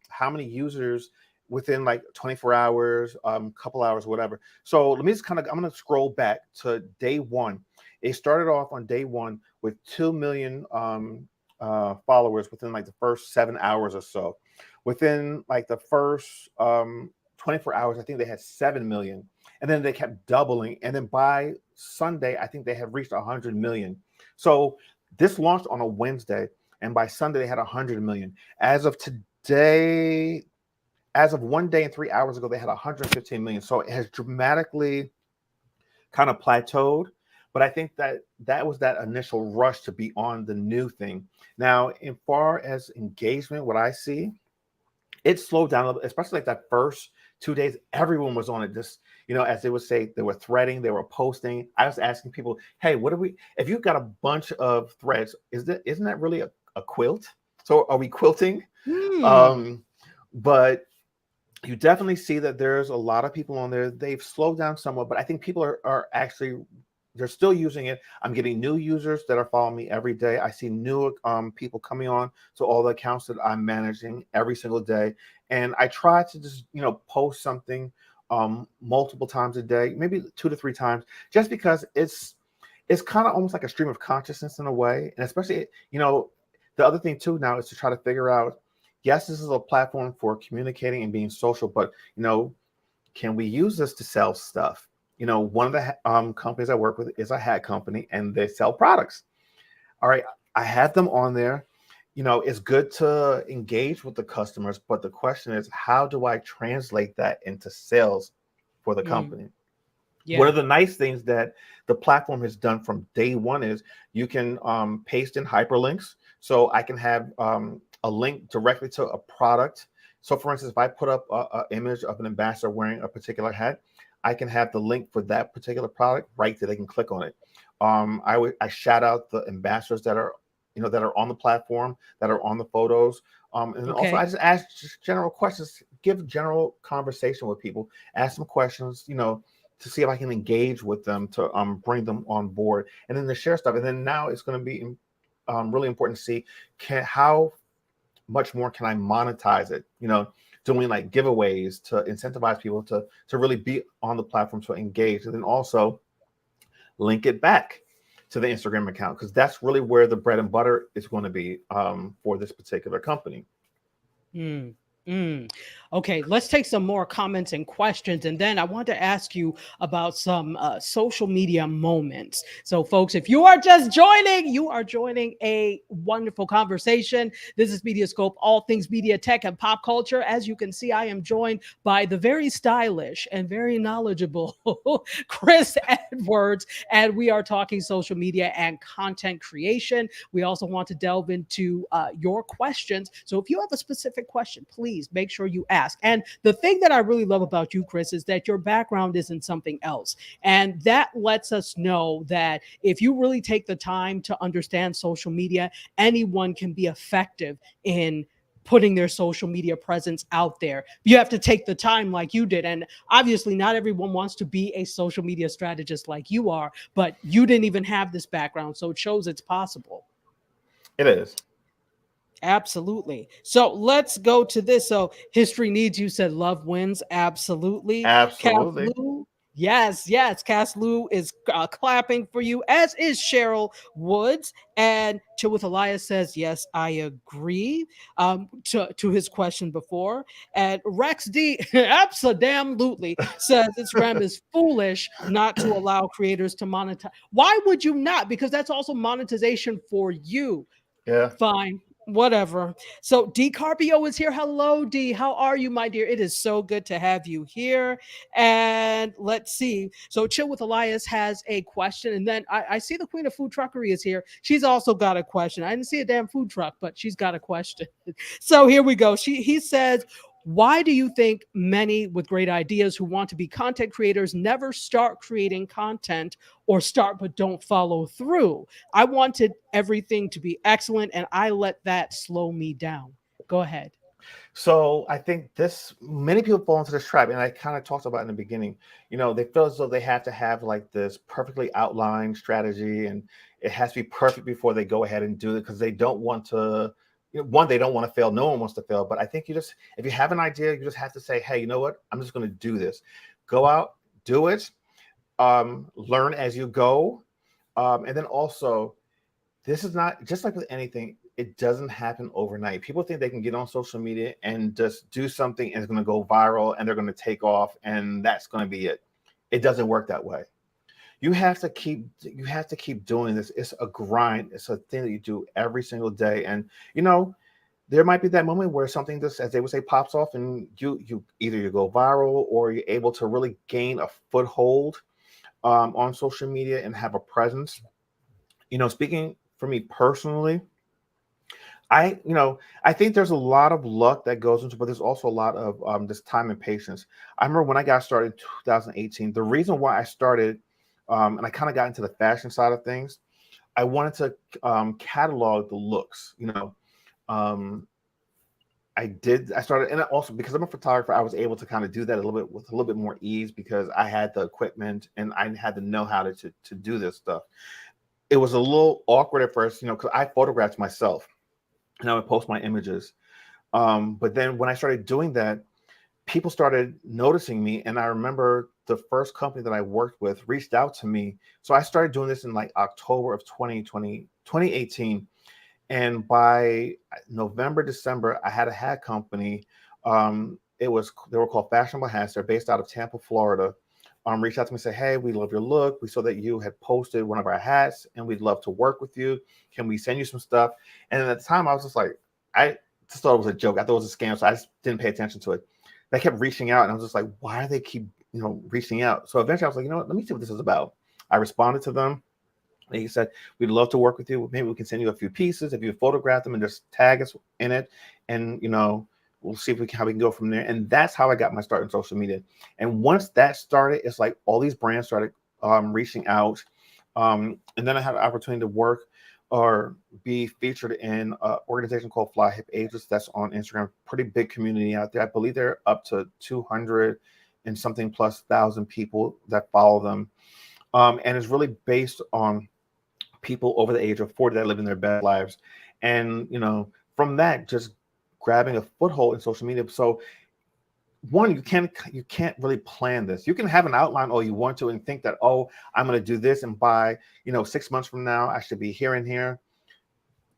how many users within like 24 hours, couple hours, whatever. So let me just I'm going to scroll back to day one. It started off on day one with 2 million followers within like the first 7 hours or so. Within like the first 24 hours, I think they had 7 million. And then they kept doubling. And then by Sunday, I think they had reached 100 million. So this launched on a Wednesday. And by Sunday, they had 100 million. As of today, as of 1 day and 3 hours ago, they had 115 million. So it has dramatically kind of plateaued. But I think that was that initial rush to be on the new thing. Now, in far as engagement, what I see, it slowed down a little, especially like that first 2 days. Everyone was on it. Just, as they would say, they were threading, they were posting. I was asking people, hey, if you've got a bunch of threads, isn't that really a quilt? So are we quilting? But you definitely see that there's a lot of people on there. They've slowed down somewhat, but I think people are actually, they're still using it. I'm getting new users that are following me every day. I see new people coming on to all the accounts that I'm managing every single day. And I try to just, post something multiple times a day, maybe 2 to 3 times, just because it's kind of almost like a stream of consciousness in a way. And especially, the other thing too now is to try to figure out, yes, this is a platform for communicating and being social, but, can we use this to sell stuff? One of the companies I work with is a hat company and they sell products. All right. I have them on there. It's good to engage with the customers, but the question is, how do I translate that into sales for the company? yeah. One of the nice things that the platform has done from day one is you can paste in hyperlinks. So I can have a link directly to a product. So for instance, if I put up an image of an ambassador wearing a particular hat, I can have the link for that particular product right there. They can click on it. I shout out the ambassadors that are on the platform, that are on the photos. And also I just ask just general questions, give general conversation with people, ask them questions, to see if I can engage with them to bring them on board, and then to share stuff. And then now it's going to be really important to see how much more can I monetize it, doing like giveaways to incentivize people to really be on the platform, to engage, and then also link it back to the Instagram account, because that's really where the bread and butter is going to be for this particular company. Okay, let's take some more comments and questions. And then I want to ask you about some social media moments. So, folks, if you are just joining, you are joining a wonderful conversation. This is MediaScope, all things media, tech, and pop culture. As you can see, I am joined by the very stylish and very knowledgeable Chris Edwards, and we are talking social media and content creation. We also want to delve into your questions. So if you have a specific question, please make sure you ask. ask. And the thing that I really love about you, Chris, is that your background is in something else. And that lets us know that if you really take the time to understand social media, anyone can be effective in putting their social media presence out there. You have to take the time like you did. And obviously, not everyone wants to be a social media strategist like you are, but you didn't even have this background. So it shows it's possible. It is. Absolutely. So let's go to this. So history needs, you said love wins. Absolutely. Cass Absolutely. Lou. Yes, yes. Cass Lou is clapping for you, as is Cheryl Woods. And Chill with Elias says, yes, I agree to his question before. And Rex D absolutely says Instagram is foolish not to allow creators to monetize. Why would you not? Because that's also monetization for you. Yeah. Fine. Whatever. So D Carpio is here. Hello, D. How are you, my dear? It is so good to have you here. And let's see. So Chill with Elias has a question. And then I see the Queen of Food Truckery is here. She's also got a question. I didn't see a damn food truck, but she's got a question. So here we go. He says, why do you think many with great ideas who want to be content creators never start creating content, or start but don't follow through? I wanted everything to be excellent, and I let that slow me down. Go ahead. So I think many people fall into this trap, and I kind of talked about in the beginning. They feel as though they have to have like this perfectly outlined strategy, and it has to be perfect before they go ahead and do it, because they don't want to. One, they don't want to fail. No one wants to fail. But I think if you have an idea, you just have to say, hey, you know what? I'm just going to do this. Go out, do it, learn as you go, and then also, this is not just like with anything. It doesn't happen overnight. People think they can get on social media and just do something and it's going to go viral and they're going to take off and that's going to be it. It doesn't work that way. You have to keep doing this. It's a grind. It's a thing that you do every single day. And there might be that moment where something just, as they would say, pops off, and you either go viral or you're able to really gain a foothold on social media and have a presence. Speaking for me personally, I think there's a lot of luck that goes into, but there's also a lot of this time and patience. I remember when I got started in 2018, the reason why I started, and I kind of got into the fashion side of things, I wanted to catalog the looks. I started, and also because I'm a photographer, I was able to kind of do that a little bit with a little bit more ease because I had the equipment and I had the know-how to do this stuff. It was a little awkward at first, because I photographed myself and I would post my images. But then when I started doing that, people started noticing me. And I remember the first company that I worked with reached out to me. So I started doing this in like October of 2018. And by November, December, I had a hat company. They were called Fashionable Hats. They're based out of Tampa, Florida. Reached out to me and said, hey, we love your look. We saw that you had posted one of our hats and we'd love to work with you. Can we send you some stuff? And at the time I was just like, I just thought it was a joke. I thought it was a scam. So I just didn't pay attention to it. They kept reaching out and I was just like, why do they keep, reaching out? So eventually I was like, you know what, let me see what this is about. I responded to them. They said, we'd love to work with you. Maybe we can send you a few pieces if you photograph them and just tag us in it. And, we'll see how we can go from there. And that's how I got my start in social media. And once that started, it's like all these brands started reaching out. And then I had an opportunity to work or be featured in an organization called Fly Hip Ages that's on Instagram. Pretty big community out there. I believe they're up to 200 and something plus thousand people that follow them. And it's really based on people over the age of 40 that live in their best lives. And, from that, just grabbing a foothold in social media. So one, you can't really plan this. You can have an outline all you want to and think that, oh, I'm going to do this, and by 6 months from now I should be here and here.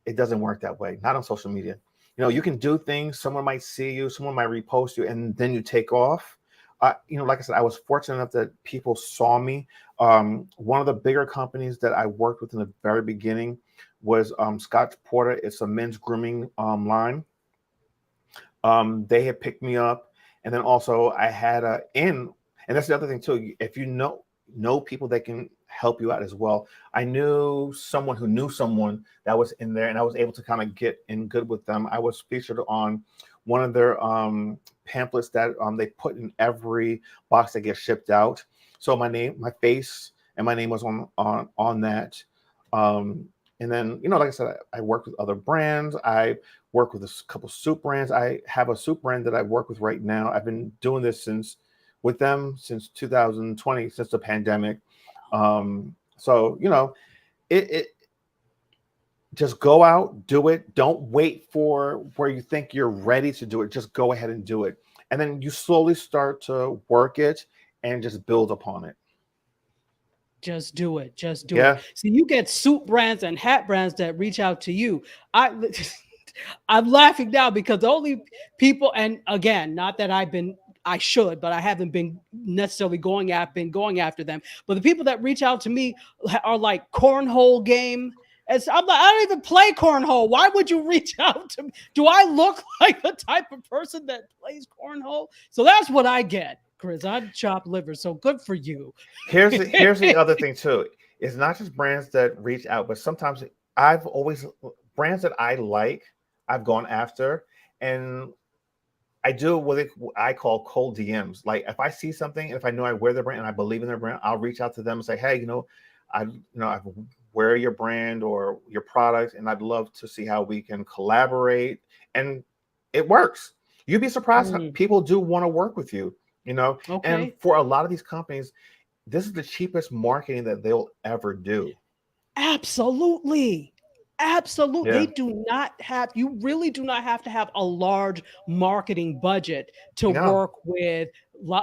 It doesn't work that way. Not on social media. You can do things. Someone might see you, someone might repost you, and then you take off. Like I said, I was fortunate enough that people saw me. One of the bigger companies that I worked with in the very beginning was Scotch Porter. It's a men's grooming line. They had picked me up, and then also I had and that's the other thing too. If you know people that can help you out as well. I knew someone who knew someone that was in there, and I was able to kind of get in good with them. I was featured on one of their pamphlets that they put in every box that gets shipped out. So my face and my name was on that. And then, like I said, I work with other brands. I work with a couple soup brands. I have a soup brand that I work with right now. I've been doing this with them since 2020, since the pandemic. So, it just go out, do it. Don't wait for where you think you're ready to do it. Just go ahead and do it. And then you slowly start to work it and just build upon it. Just do it. Just do Yeah. it. See, you get soup brands and hat brands that reach out to you. I'm laughing now because the only people, and again, not that I should, but I haven't been necessarily going after them. But the people that reach out to me are like cornhole game. And so I'm like, I don't even play cornhole. Why would you reach out to me? Do I look like the type of person that plays cornhole? So that's what I get, Chris. I chop liver. So good for you. Here's the other thing too. It's not just brands that reach out, but sometimes brands that I like, I've gone after, and I do what I call cold DMs. Like if I see something, and if I know I wear their brand and I believe in their brand, I'll reach out to them and say, hey, I wear your brand or your product, and I'd love to see how we can collaborate. And it works. You'd be surprised how people do want to work with you, Okay. And for a lot of these companies, this is the cheapest marketing that they'll ever do. Absolutely. Absolutely. Yeah. You really do not have to have a large marketing budget to No. work with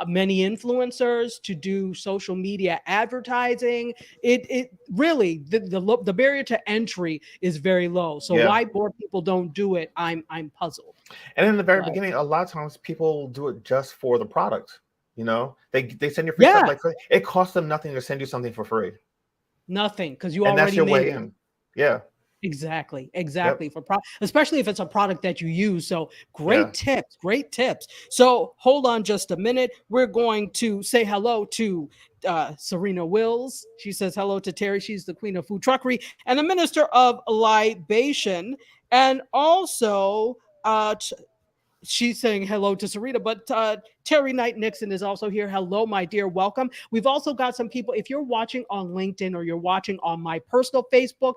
many influencers, to do social media advertising. It really, the barrier to entry is very low. So Yeah. why more people don't do it, I'm puzzled. And in the very But beginning, a lot of times people do it just for the product. They send you free yeah, stuff. Like it costs them nothing to send you something for free, nothing, because you and that's already your made way it. in. Yeah. Exactly. Yep. Especially if it's a product that you use. So Yeah. great tips. So hold on just a minute. We're going to say hello to Serena Wills. She says hello to Terry. She's the queen of food truckery and the minister of libation. And also, she's saying hello to Sarita, but Terry Knight Nixon is also here. Hello, my dear. Welcome. We've also got some people. If you're watching on LinkedIn or you're watching on my personal Facebook,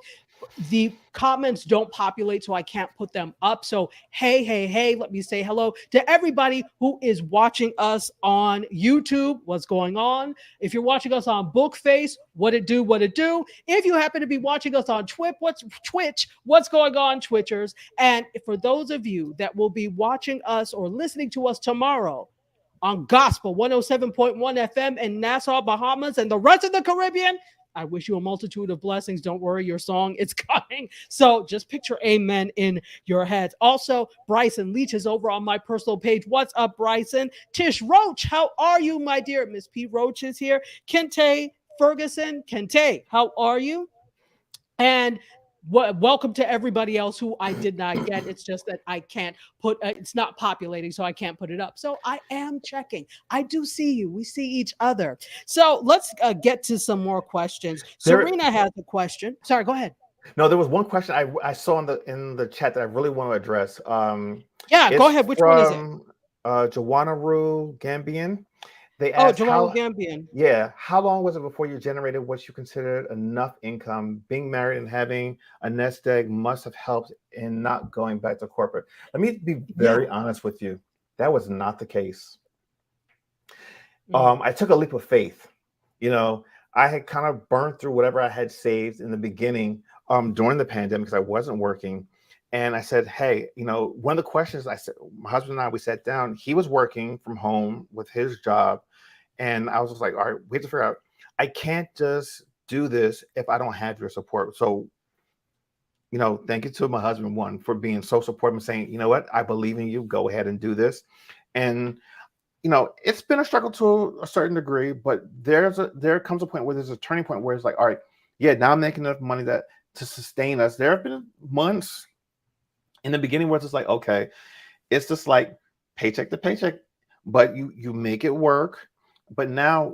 the comments don't populate, so I can't put them up. So, hey, let me say hello to everybody who is watching us on YouTube. What's going on? If you're watching us on Bookface, what it do? If you happen to be watching us on Twitch, what's going on, Twitchers? And for those of you that will be watching us or listening to us tomorrow on Gospel 107.1 FM in Nassau, Bahamas, and the rest of the Caribbean, I wish you a multitude of blessings. Don't worry, your song is coming. So just picture amen in your heads. Also, Bryson Leach is over on my personal page. What's up, Bryson? Tish Roach, how are you, my dear? Miss P. Roach is here. Kente Ferguson. Kente, how are you? And welcome to everybody else who I did not get. It's just that I can't put it's not populating, so I can't put it up. So I am checking. I do see you. We see each other. So let's get to some more questions. Serena has a question. Sorry, go ahead. No, there was one question I saw in the chat that I really want to address. Yeah, go ahead. Which one is it? Joanna Rue Gambian. They Oh, asked Joanna Gambian. Yeah. How long was it before you generated what you considered enough income? Being married and having a nest egg must have helped in not going back to corporate. Let me be very honest with you. That was not the case. I took a leap of faith. I had kind of burned through whatever I had saved in the beginning during the pandemic because I wasn't working. And I said, hey, one of the questions I said, my husband and I, we sat down. He was working from home with his job. And I was just like, all right, we have to figure out, I can't just do this if I don't have your support. So, thank you to my husband, one, for being so supportive and saying, you know what, I believe in you. Go ahead and do this. And, it's been a struggle to a certain degree, but there comes a point where there's a turning point where it's like, all right, yeah, now I'm making enough money to sustain us. There have been months in the beginning where it's just like, okay, it's just like paycheck to paycheck, but you make it work. But now,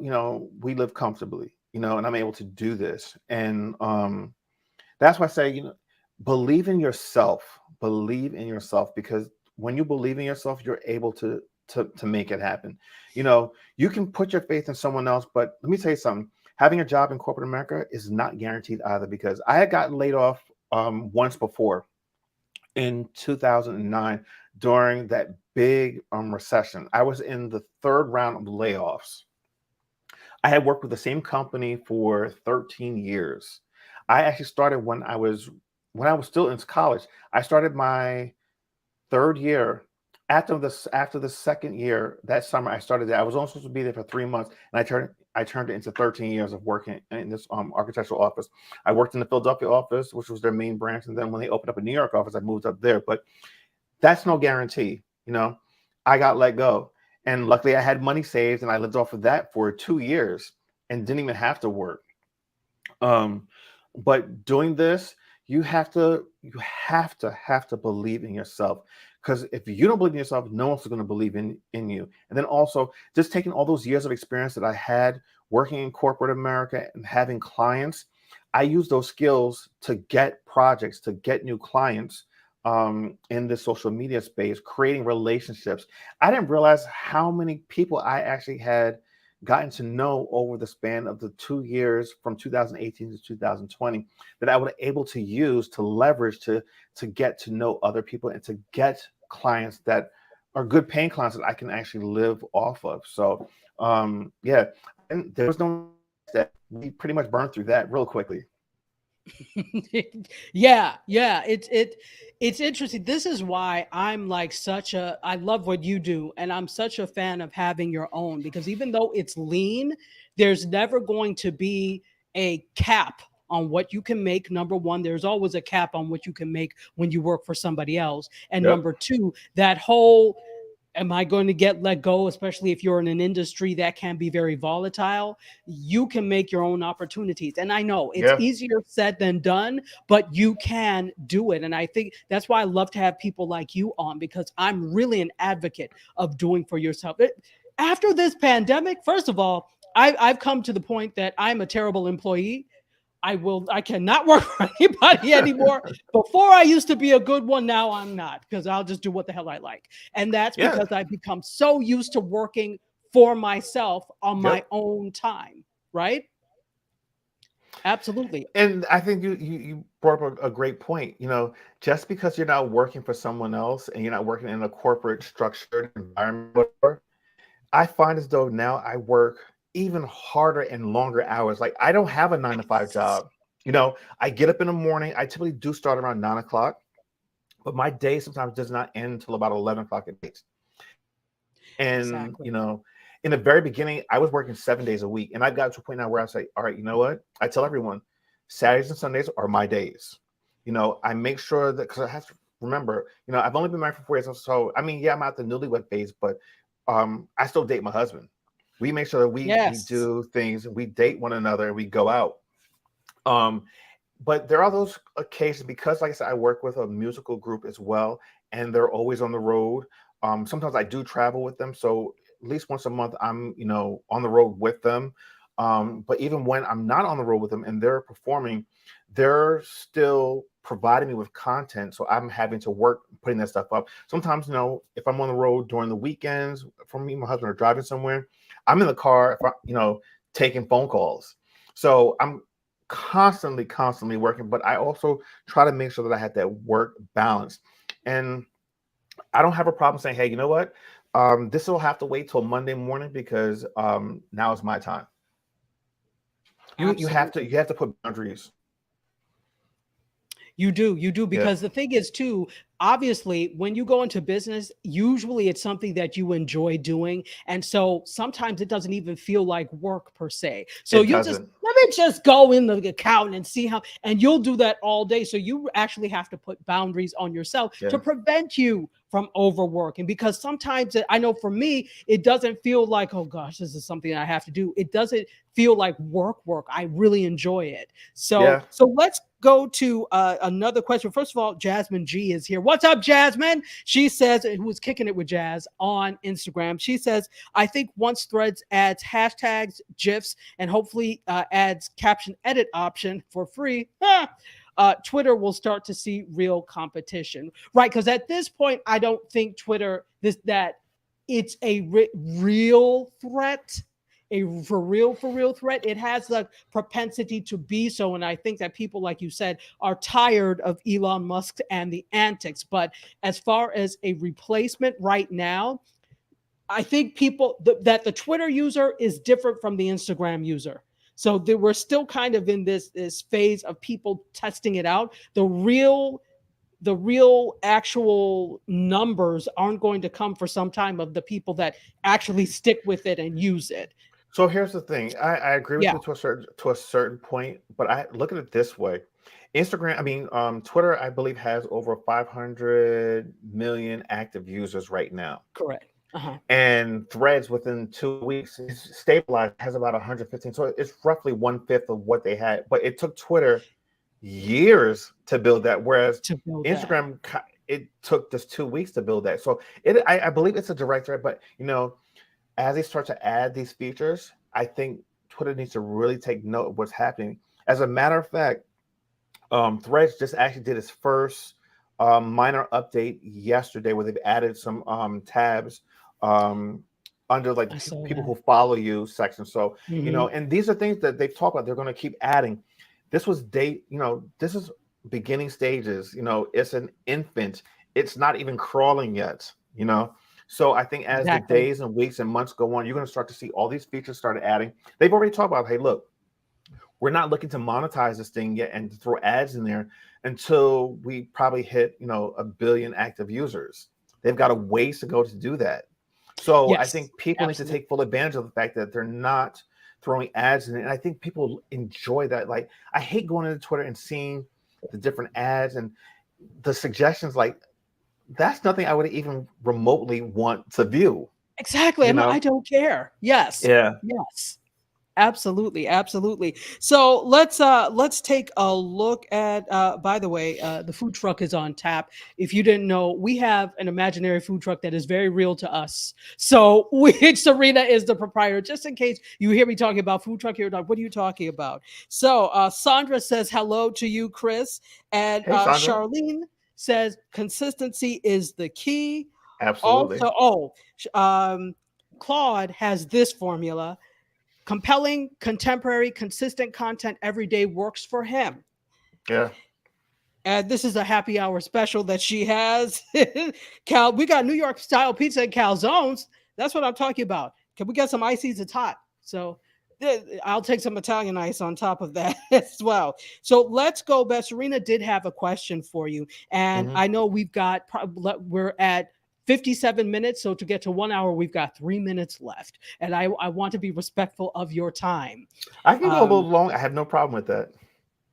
we live comfortably, and I'm able to do this. And that's why I say, believe in yourself, because when you believe in yourself, you're able to make it happen. You know, you can put your faith in someone else, but let me tell you something. Having a job in corporate America is not guaranteed either, because I had gotten laid off once before in 2009 during that big recession. I was in the third round of layoffs. I had worked with the same company for 13 years. I actually started when I was still in college. I started my third year. After the second year, that summer I started there. I was only supposed to be there for 3 months, and I turned it into 13 years of working in this architectural office. I worked in the Philadelphia office, which was their main branch, and then when they opened up a New York office, I moved up there. But that's no guarantee, you know. I got let go, and luckily I had money saved, and I lived off of that for 2 years and didn't even have to work. Um, but doing this, you have to believe in yourself, because if you don't believe in yourself, no one's going to believe in you. And then also just taking all those years of experience that I had working in corporate America and having clients, I use those skills to get projects, to get new clients in the social media space, creating relationships. I didn't realize how many people I actually had gotten to know over the span of the 2 years from 2018 to 2020, that I was able to use to leverage to get to know other people and to get clients that are good paying clients that I can actually live off of. So yeah, and there was no that we pretty much burned through that real quickly. Yeah. It's interesting. This is why I'm like I love what you do, and I'm such a fan of having your own, because even though it's lean, there's never going to be a cap on what you can make. Number one, there's always a cap on what you can make when you work for somebody else. And Yep. number two, that whole, am I going to get let go, especially if you're in an industry that can be very volatile? You can make your own opportunities. And I know it's Yeah. easier said than done, but you can do it. And I think that's why I love to have people like you on, because I'm really an advocate of doing for yourself. After this pandemic, first of all, I've come to the point that I'm a terrible employee. I cannot work for anybody anymore. Before I used to be a good one, now I'm not, because I'll just do what the hell I like. And that's Yeah. because I've become so used to working for myself on my Yep. own time, right? Absolutely. And I think you brought up a great point. You know, just because you're not working for someone else and you're not working in a corporate structured environment, whatever, I find as though now I work even harder and longer hours. Like, I don't have a 9 to 5 job. You know, I get up in the morning. I typically do start around 9 o'clock, but my day sometimes does not end until about 11 o'clock at night. And, Exactly. you know, in the very beginning, I was working 7 days a week. And I've got to a point now where I say, all right, you know what? I tell everyone Saturdays and Sundays are my days. You know, I make sure that, because I have to remember, you know, I've only been married for 4 years. So, I mean, yeah, I'm out the newlywed phase, but I still date my husband. We make sure that we Yes. do things, we date one another, and we go out. Um, but there are those occasions, because, like I said, I work with a musical group as well, and they're always on the road. Sometimes I do travel with them, so at least once a month I'm, you know, on the road with them. But even when I'm not on the road with them and they're performing, they're still providing me with content, so I'm having to work putting that stuff up. Sometimes, you know, if I'm on the road during the weekends, for me and my husband are driving somewhere, I'm in the car, if I, you know, taking phone calls. So I'm constantly working, but I also try to make sure that I have that work balance. And I don't have a problem saying, hey, you know what? This will have to wait till Monday morning, because now is my time. You have to Absolutely. you have to put boundaries. You do, Yeah, because the thing is too, obviously, when you go into business, usually it's something that you enjoy doing. And so sometimes it doesn't even feel like work per se. So it you'll just, doesn't. let me just go in the account and see how, and you'll do that all day. So you actually have to put boundaries on yourself to Yeah, prevent you from overworking, because sometimes I know for me, it doesn't feel like, oh gosh, this is something I have to do. It doesn't feel like work. I really enjoy it. So, yeah. so let's go to another question. First of all, Jasmine G is here. What's up, Jasmine? She says, who was kicking it with Jazz on Instagram. She says, I think once Threads adds hashtags, GIFs, and hopefully adds caption edit option for free. Twitter will start to see real competition, right? Because at this point, I don't think Twitter that it's a real threat, a for real threat. It has the propensity to be so, and I think that people, like you said, are tired of Elon Musk and the antics. But as far as a replacement right now, I think that the Twitter user is different from the Instagram user. So we're still kind of in this phase of people testing it out. The real actual numbers aren't going to come for some time of the people that actually stick with it and use it. So here's the thing. I agree with Yeah, you to a certain point, but I look at it this way. Twitter, I believe, has over 500 million active users right now. correct. Uh-huh. And Threads within 2 weeks is stabilized, has about 115. So it's roughly 1/5 of what they had. But it took Twitter years to build that, whereas To build that. Instagram, it took just 2 weeks to build that. So I believe it's a direct threat, but as they start to add these features, I think Twitter needs to really take note of what's happening. As a matter of fact, Threads just actually did its first minor update yesterday, where they've added some tabs under like I saw people that. who follow you section. So Mhm. and these are things that they've talked about. They're going to keep adding. This is beginning stages. It's an infant. It's not even crawling yet. So I think as the Exactly. days and weeks and months go on, you're going to start to see all these features start adding. They've already talked about, hey, look, we're not looking to monetize this thing yet and throw ads in there until we probably hit, 1 billion active users. They've got a ways to go to do that. So I Yes, think people need to absolutely. take full advantage of the fact that they're not throwing ads in it. And I think people enjoy that. Like, I hate going into Twitter and seeing the different ads and the suggestions. Like, that's nothing I would even remotely want to view, Exactly. you I know? don't care. Yes. Yeah. Yes. Absolutely, absolutely. So let's take a look at by the way, the food truck is on tap. If you didn't know, we have an imaginary food truck that is very real to us. So Serena is the proprietor. Just in case you hear me talking about food truck here, what are you talking about? So Sandra says hello to you, Chris. And Hey, Sandra. Charlene says consistency is the key. Absolutely. Also, Claude has this formula: compelling, contemporary, consistent content every day works for him. Yeah. And this is a happy hour special that she has. We got New York style pizza and calzones. That's what I'm talking about. Can we get some ices? It's hot. So I'll take some Italian ice on top of that as well. So let's go. Serena did have a question for you. And Hmm. I know we're at 57 minutes. So to get to 1 hour, we've got 3 minutes left. And I want to be respectful of your time. I can go a little Um, long. I have no problem with that.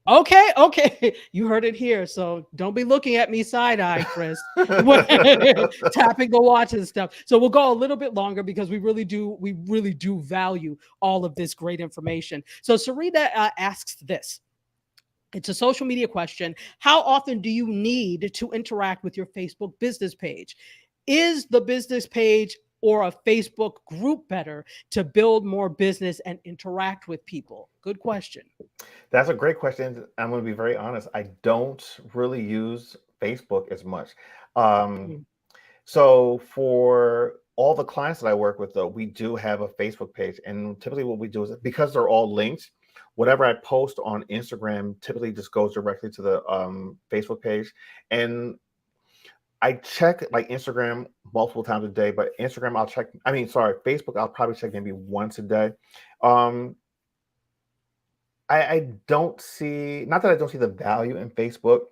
Okay. You heard it here. So don't be looking at me side eye, Chris, tapping the watch and stuff. So we'll go a little bit longer because we really do value all of this great information. So Sarita asks this. It's a social media question. How often do you need to interact with your Facebook business page? Is the business page or a Facebook group better to build more business and interact with people? Good question. That's a great question. I'm going to be very honest. I don't really use Facebook as much. Um, Mm. so for all the clients that I work with, though, we do have a Facebook page, and typically what we do is, because they're all linked, whatever I post on Instagram typically just goes directly to the Facebook page, and I check like Instagram multiple times a day, but Instagram I'll check. I mean, sorry, Facebook I'll probably check maybe once a day. Um, I don't see, not that I don't see the value in Facebook.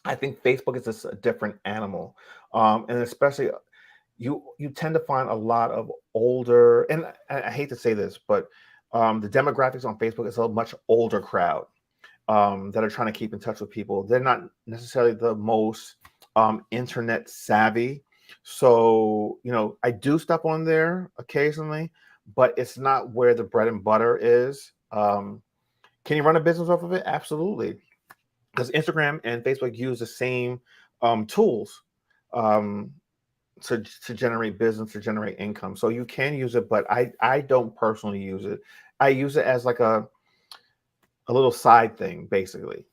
I think Facebook is just a different animal, and especially you tend to find a lot of older, and I hate to say this, but the demographics on Facebook is a much older crowd that are trying to keep in touch with people. They're not necessarily the most internet savvy. So, I do stuff on there occasionally, but it's not where the bread and butter is. Can you run a business off of it? Absolutely. Because Instagram and Facebook use the same tools um, to generate business, to generate income. So you can use it, but I don't personally use it. I use it as like a little side thing, basically.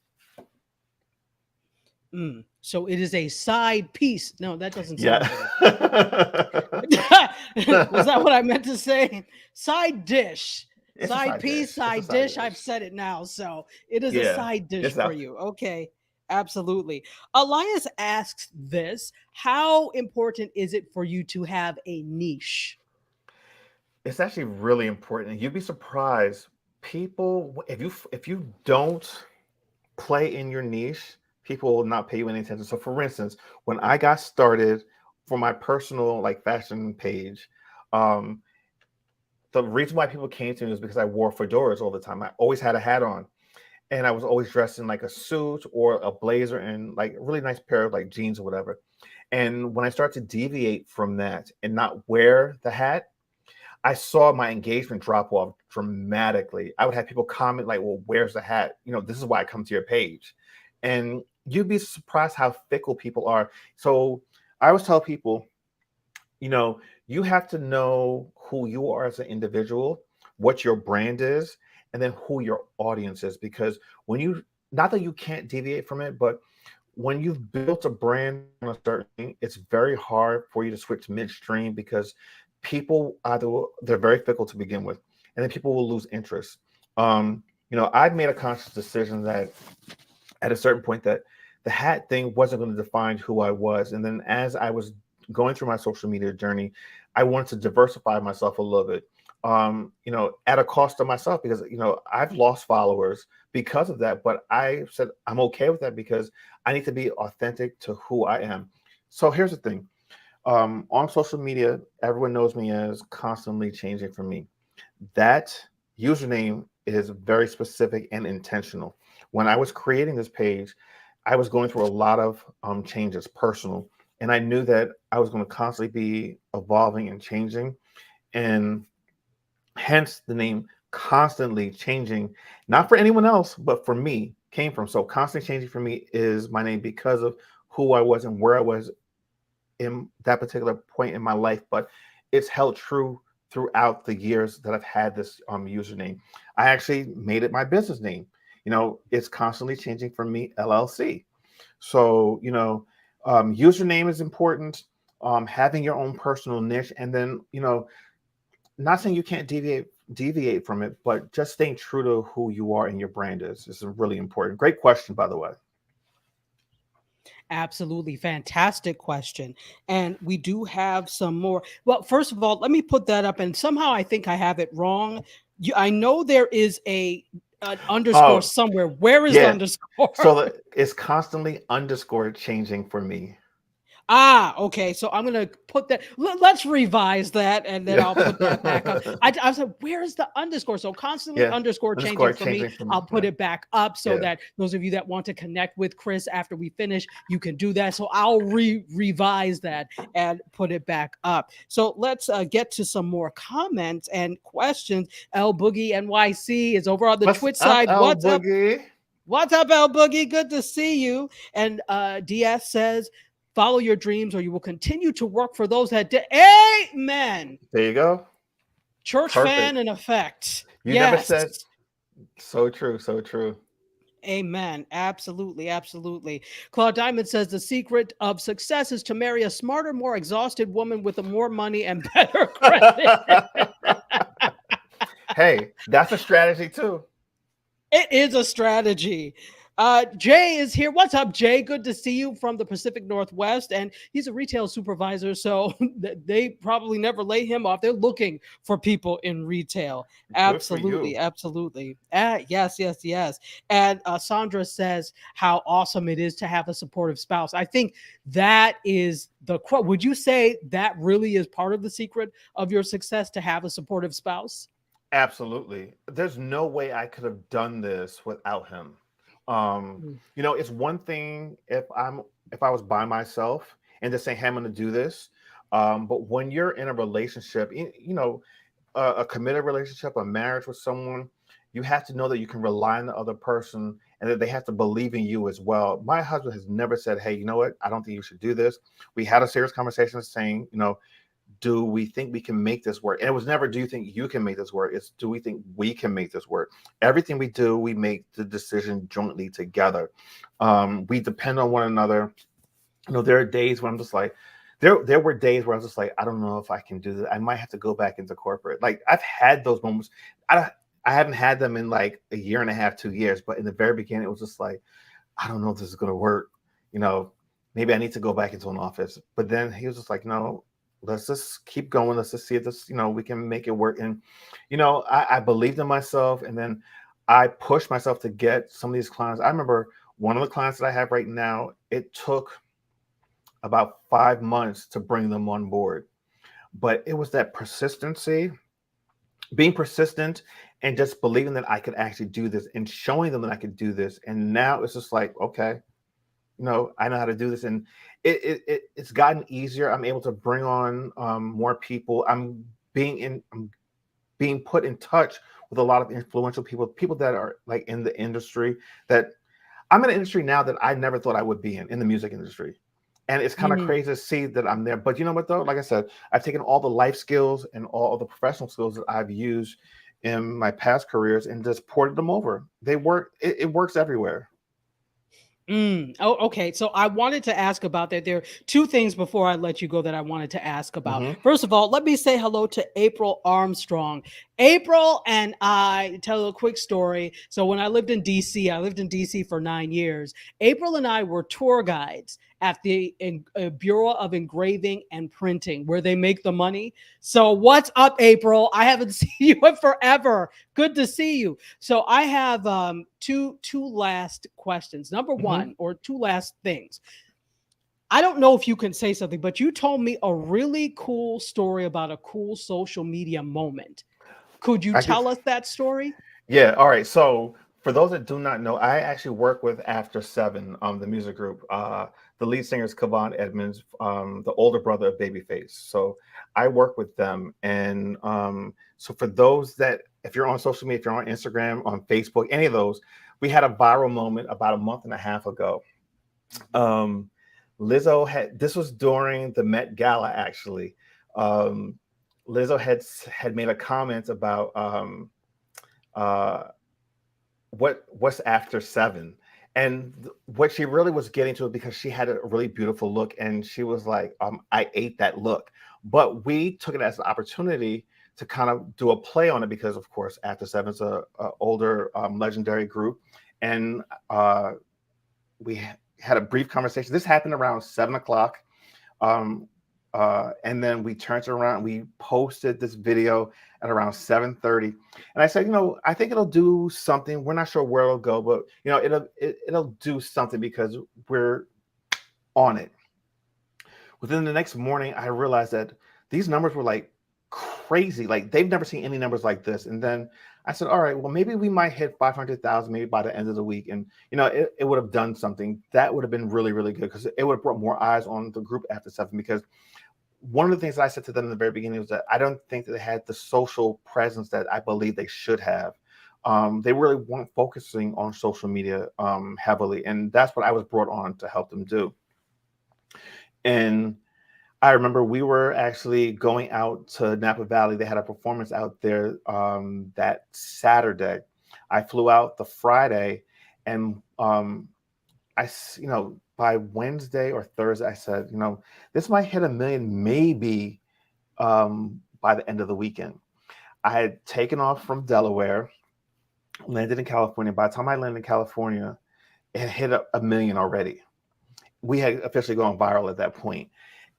So it is a side piece. No, that doesn't Yeah. sound good. Was that what I meant to say? Side dish, It's a side side piece, dish. It's a side side dish. I've dish. said it now. So it is a Yeah. side dish It's for out. you. Okay. Absolutely. Elias asks this: how important is it for you to have a niche? It's actually really important. You'd be surprised. People, if you don't play in your niche, people will not pay you any attention. So for instance, when I got started for my personal like fashion page, um, the reason why people came to me was because I wore fedoras all the time. I always had a hat on, and I was always dressed in like a suit or a blazer and like a really nice pair of like jeans or whatever. And when I started to deviate from that and not wear the hat, I saw my engagement drop off dramatically. I would have people comment like, "Well, where's the hat? You know, this is why I come to your page," and you'd be surprised how fickle people are. So I always tell people, you know, you have to know who you are as an individual, what your brand is, and then who your audience is. Because when you, not that you can't deviate from it, but when you've built a brand on a certain thing, it's very hard for you to switch midstream because people either they're very fickle to begin with, and then people will lose interest. I've made a conscious decision that at a certain point that the hat thing wasn't going to define who I was. And then as I was going through my social media journey, I wanted to diversify myself a little bit. At a cost to myself because I've lost followers because of that. But I said I'm okay with that because I need to be authentic to who I am. So here's the thing. On social media, everyone knows me as constantly changing for me. That username is very specific and intentional. When I was creating this page, I was going through a lot of changes, personal, and I knew that I was going to constantly be evolving and changing, and hence the name constantly changing, not for anyone else, but for me came from. So constantly changing for me is my name because of who I was and where I was in that particular point in my life, but it's held true throughout the years that I've had this username. I actually made it my business name. It's constantly changing for me, LLC. So, username is important. Having your own personal niche, and then, not saying you can't deviate from it, but just staying true to who you are and your brand is really important. Great question, by the way. Absolutely fantastic question. And we do have some more. Well, first of all, let me put that up. And somehow I think I have it wrong. I know there is an underscore Oh, somewhere. Where is the yeah. underscore? It's constantly underscore changing for me. Okay. So I'm gonna put that. Let's revise that, and then Yeah. I'll put that back up. I was like, "Where is the underscore?" So constantly Yeah. underscore changing Underscore for me. changing for me. I'll put Yeah. it back up so Yeah. that those of you that want to connect with Chris after we finish, you can do that. So I'll revise that and put it back up. So let's get to some more comments and questions. L Boogie NYC is over on the What's Twitch up, side. L What's up? Boogie? What's up, El Boogie? Good to see you. And DS says, follow your dreams or you will continue to work for those that did. Amen. There you go. Church fan Perfect. in effect. You never Yes. said so true, so true. Amen. Absolutely. Absolutely. Claude Diamond says the secret of success is to marry a smarter, more exhausted woman with more money and better credit. Hey, that's a strategy too. It is a strategy. Jay is here. What's up, Jay? Good to see you from the Pacific Northwest. And he's a retail supervisor, so they probably never lay him off. They're looking for people in retail. Good for Absolutely, you. absolutely. Yes, yes, yes. And Sandra says how awesome it is to have a supportive spouse. I think that is the quote. Would you say that really is part of the secret of your success to have a supportive spouse? Absolutely. There's no way I could have done this without him. Mm. It's one thing if I was by myself and just saying, "Hey, I'm going to do this." But when you're in a relationship, a committed relationship, a marriage with someone, you have to know that you can rely on the other person and that they have to believe in you as well. My husband has never said, "Hey, you know what? I don't think you should do this." We had a serious conversation saying, do we think we can make this work? And it was never, do you think you can make this work? It's, do we think we can make this work? Everything we do, we make the decision jointly together. We depend on one another. You know, there are days when I'm just like, there were days where I was just like, I don't know if I can do this. I might have to go back into corporate. Like, I've had those moments. I haven't had them in like a year and a half, 2 years, but in the very beginning, it was just like, I don't know if this is going to work. You know, maybe I need to go back into an office. But then he was just like, no, let's just keep going. Let's just see if this, you know, we can make it work. And, you know, I believed in myself, and then I pushed myself to get some of these clients. I remember one of the clients that I have right now, it took about 5 months to bring them on board. But it was that persistency, being persistent, and just believing that I could actually do this and showing them that I could do this. And now it's just like, okay, you know, I know how to do this. And it's gotten easier. I'm able to bring on more people. I'm being put in touch with a lot of influential people that are like in the industry, that I'm in an industry now that I never thought I would be in the music industry. And it's kind of crazy to see that I'm there. But you know what, though? Like I said, I've taken all the life skills and all the professional skills that I've used in my past careers and just ported them over. They work. It works everywhere. Oh, okay. So I wanted to ask about that. There are two things before I let you go that I wanted to ask about. Hmm. First of all, let me say hello to April Armstrong. April and I tell a quick story. So when I lived in DC, I lived in DC for 9 years. April and I were tour guides at the Bureau of Engraving and Printing, where they make the money. So what's up, April? I haven't seen you in forever. Good to see you. So I have two last questions. Number Hmm. one, or two last things. I don't know if you can say something, but you told me a really cool story about a cool social media moment. Could you I could. tell us that story? Yeah. All right. So for those that do not know, I actually work with After Seven, the music group. The lead singer is Kavan Edmonds, the older brother of Babyface. So I work with them. And so for those that, if you're on social media, if you're on Instagram, on Facebook, any of those, we had a viral moment about a month and a half ago. Um, Lizzo had, this was during the Met Gala, actually. Um, Lizzo had made a comment about uh, what's after seven, and what she really was getting to it, because she had a really beautiful look, and she was like, I ate that look. But we took it as an opportunity to kind of do a play on it, because of course After Seven's a older legendary group. And we had a brief conversation. This happened around 7 o'clock. Um, and then we turned around, we posted this video at around 7:30. And I said, you know, I think it'll do something. We're not sure where it'll go, but you know, it'll do something, because we're on it. Within the next morning, I realized that these numbers were like crazy. Like, they've never seen any numbers like this. And then I said, all right, well, maybe we might hit 500,000 maybe by the end of the week. And, you know, it would have done something. That would have been really, really good, because it would have brought more eyes on the group After Seven. Because one of the things that I said to them in the very beginning was that I don't think that they had the social presence that I believe they should have. They really weren't focusing on social media heavily. And that's what I was brought on to help them do. And I remember we were actually going out to Napa Valley. They had a performance out there that Saturday. I flew out the Friday, and you know, by Wednesday or Thursday, I said, you know, this might hit 1 million maybe by the end of the weekend. I had taken off from Delaware, landed in California. By the time I landed in California, it had hit 1 million already. We had officially gone viral at that point.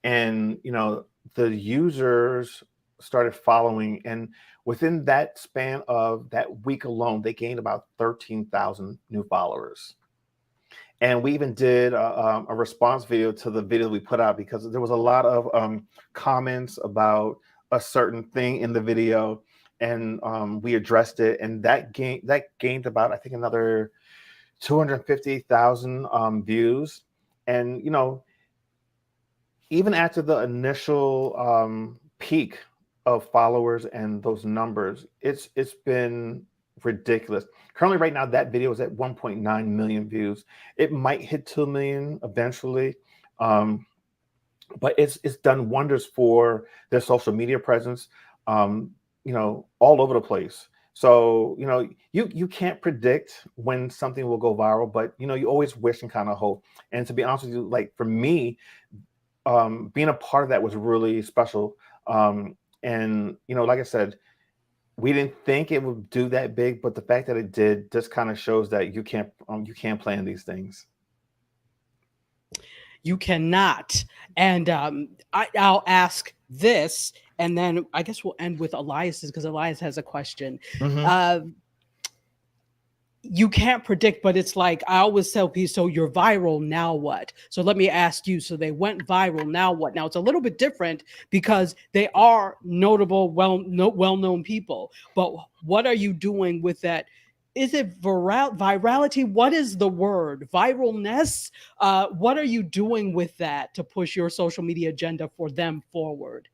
And, you know, the users started following. And within that span of that week alone, they gained about 13,000 new followers. And we even did a response video to the video we put out, because there was a lot of comments about a certain thing in the video, and we addressed it. And that gained about, I think, another 250,000 views. And, you know, even after the initial peak of followers and those numbers, it's been ridiculous. Currently, right now, that video is at 1.9 million views. It might hit 2 million eventually. but it's done wonders for their social media presence, all over the place. So, you can't predict when something will go viral, but you always wish and kind of hope. And to be honest with you, like for me, being a part of that was really special. And like I said, we didn't think it would do that big, but the fact that it did just kind of shows that you can't plan these things. You cannot. And I'll ask this, and then I guess we'll end with Elias's, because Elias has a question. Hmm. Uh, you can't predict, but it's like I always tell people, so you're viral, now what? So let me ask you, so they went viral, now what? Now it's a little bit different because they are notable, well-known people, but what are you doing with that? Is it virality? What is the word? Viralness? What are you doing with that to push your social media agenda for them forward?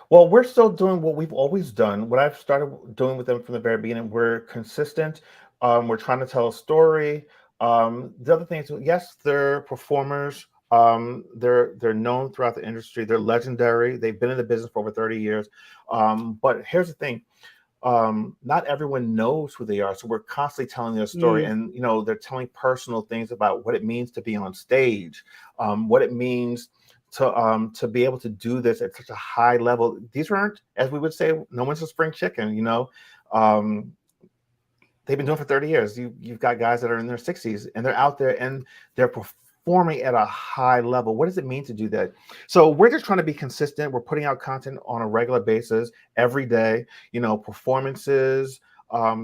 Well, we're still doing what we've always done. What I've started doing with them from the very beginning, we're consistent. We're trying to tell a story. The other thing is, yes, they're performers. They're known throughout the industry. They're legendary. They've been in the business for over 30 years. But here's the thing. Not everyone knows who they are. So we're constantly telling their story. Mm, And, they're telling personal things about what it means to be on stage, what it means to be able to do this at such a high level. These aren't, as we would say, no one's a spring chicken. Um, they've been doing it for 30 years. You've got guys that are in their 60s and they're out there and they're performing at a high level. What does it mean to do that? So we're just trying to be consistent. We're putting out content on a regular basis every day, performances,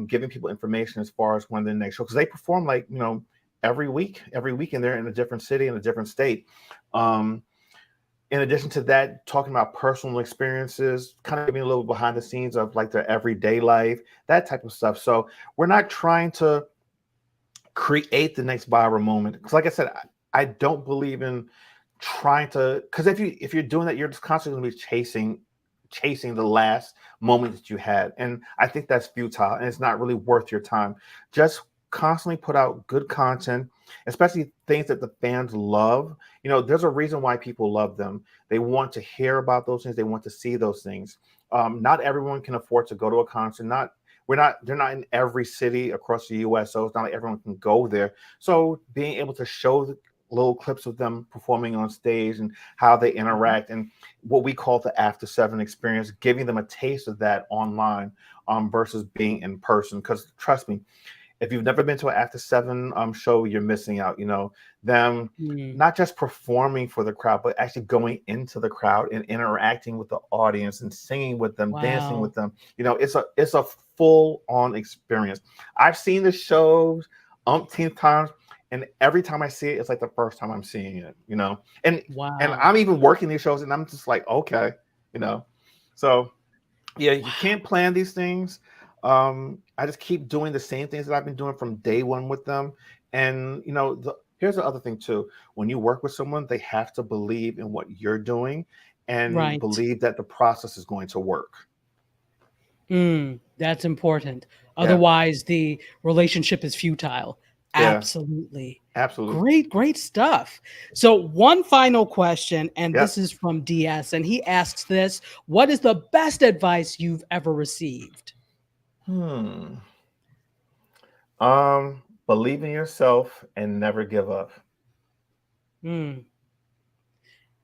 giving people information as far as when the next show, because they perform like, every weekend they're in a different city, in a different state. In addition to that, talking about personal experiences, kind of giving a little behind the scenes of like their everyday life, that type of stuff. So we're not trying to create the next viral moment. Because like I said, I don't believe in trying to, because if you're doing that, you're just constantly going to be chasing the last moment that you had. And I think that's futile and it's not really worth your time. Just constantly put out good content, especially things that the fans love. There's a reason why people love them. They want to hear about those things. They want to see those things. Not everyone can afford to go to a concert. They're not in every city across the US. So it's not like everyone can go there. So being able to show the little clips of them performing on stage and how they interact and what we call the after 7 experience, giving them a taste of that online versus being in person. Because trust me, if you've never been to an after 7 show, you're missing out. Them mm, not just performing for the crowd, but actually going into the crowd and interacting with the audience and singing with them, dancing with wow. them. It's a full on experience. I've seen the shows umpteen times, and every time I see it, it's like the first time I'm seeing it. And Wow. I'm even working these shows, and I'm just like, okay, you know. So yeah, you Wow. can't plan these things. I just keep doing the same things that I've been doing from day one with them. And here's the other thing too. When you work with someone, they have to believe in what you're doing and Right. believe that the process is going to work. That's important. Yeah, Otherwise, the relationship is futile. yeah, Absolutely. absolutely. Great stuff. So, one final question, and this Yep. is from DS, and he asks this: what is the best advice you've ever received? Hmm. Believe in yourself and never give up. Hmm.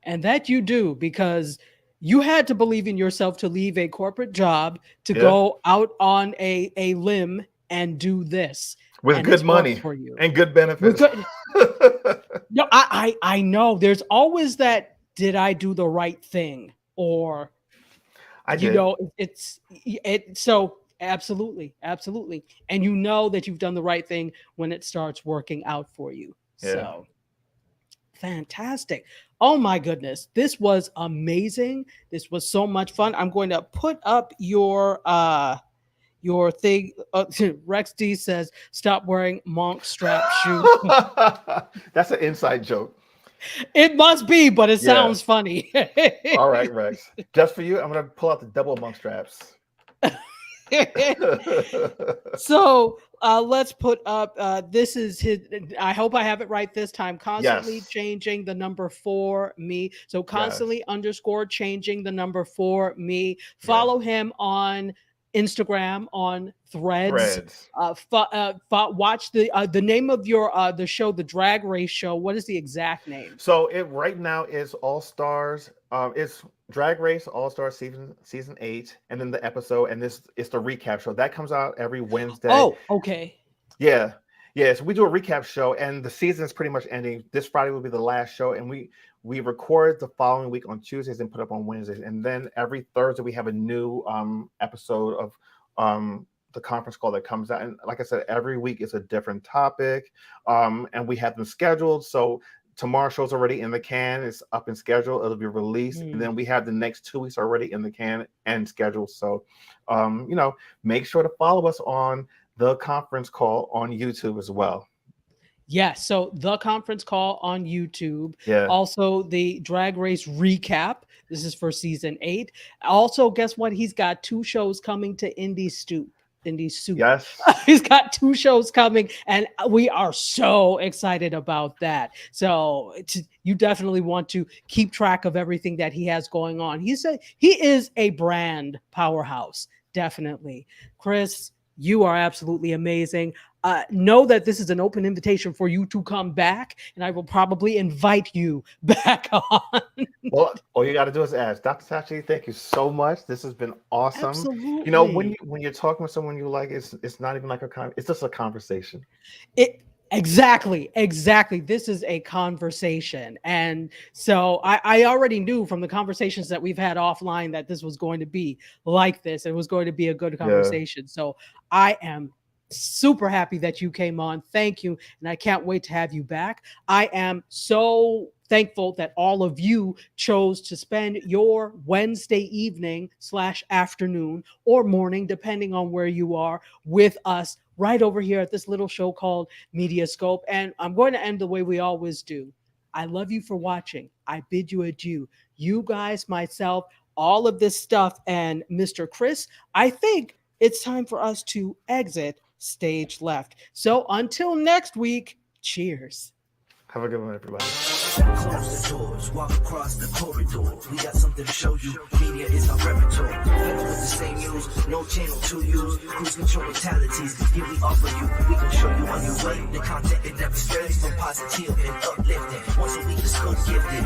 And that you do, because you had to believe in yourself to leave a corporate job to Yeah, go out on a limb and do this. with And good it's worked money for you. and good We're benefits. good. No, I know there's always that, did I do the right thing? Or, I did. so absolutely, absolutely. And you know that you've done the right thing when it starts working out for you. Yeah. So fantastic. Oh my goodness. This was amazing. This was so much fun. I'm going to put up your thing. Rex D says, stop wearing monk strap shoes. That's an inside joke. It must be, but it Yeah. sounds funny. All right, Rex. Just for you, I'm gonna pull out the double monk straps. So let's put up this is his. I hope I have it right this time. Constantly Yes. changing the number for me. So Yes. constantly underscore changing the number for me. Yeah. Follow him on Instagram, on Threads. Threads. Watch the name of your the show, the Drag Race show. What is the exact name? So it right now is All Stars. It's Drag Race All Star season 8, and then the episode, and this is the recap show that comes out every Wednesday. Oh, okay. Yeah, yeah. So we do a recap show, and the season is pretty much ending. This Friday will be the last show, and we record the following week on Tuesdays and put up on Wednesdays, and then every Thursday we have a new episode of the conference call that comes out. And like I said, every week is a different topic, and we have them scheduled. So tomorrow's show's already in the can. It's up and scheduled. It'll be released, and then we have the next 2 weeks already in the can and scheduled. So, make sure to follow us on the conference call on YouTube as well. Yes, so the conference call on YouTube. Yeah. Also, the Drag Race recap. This is for season 8. Also, guess what? He's got 2 shows coming to Indie Soup. Yes. He's got 2 shows coming, and we are so excited about that. So you definitely want to keep track of everything that he has going on. He is a brand powerhouse, definitely. Chris, you are absolutely amazing. Know that this is an open invitation for you to come back, and I will probably invite you back on. Well, all you got to do is ask. Dr. Sachi, thank you so much. This has been awesome. Absolutely. You know, when you're talking with someone you like, it's not even like it's just a conversation. Exactly. This is a conversation. And so I already knew from the conversations that we've had offline that this was going to be like this. It was going to be a good conversation. Yeah. So I am super happy that you came on. Thank you. And I can't wait to have you back. I am so thankful that all of you chose to spend your Wednesday evening / afternoon or morning, depending on where you are, with us right over here at this little show called MediaScope. And I'm going to end the way we always do. I love you for watching. I bid you adieu. You guys, myself, all of this stuff, and Mr. Chris, I think it's time for us to exit stage left. So until next week, cheers. Have a good one, everybody. Close the doors, walk across the corridor. We got something to show you. Media is our repertoire. Fed with the same news, no channel to use. Cruise control mentalities. Here we offer you. We can show you on your way. The content it never strays from positive and uplifting. Once a week, the scope gifted.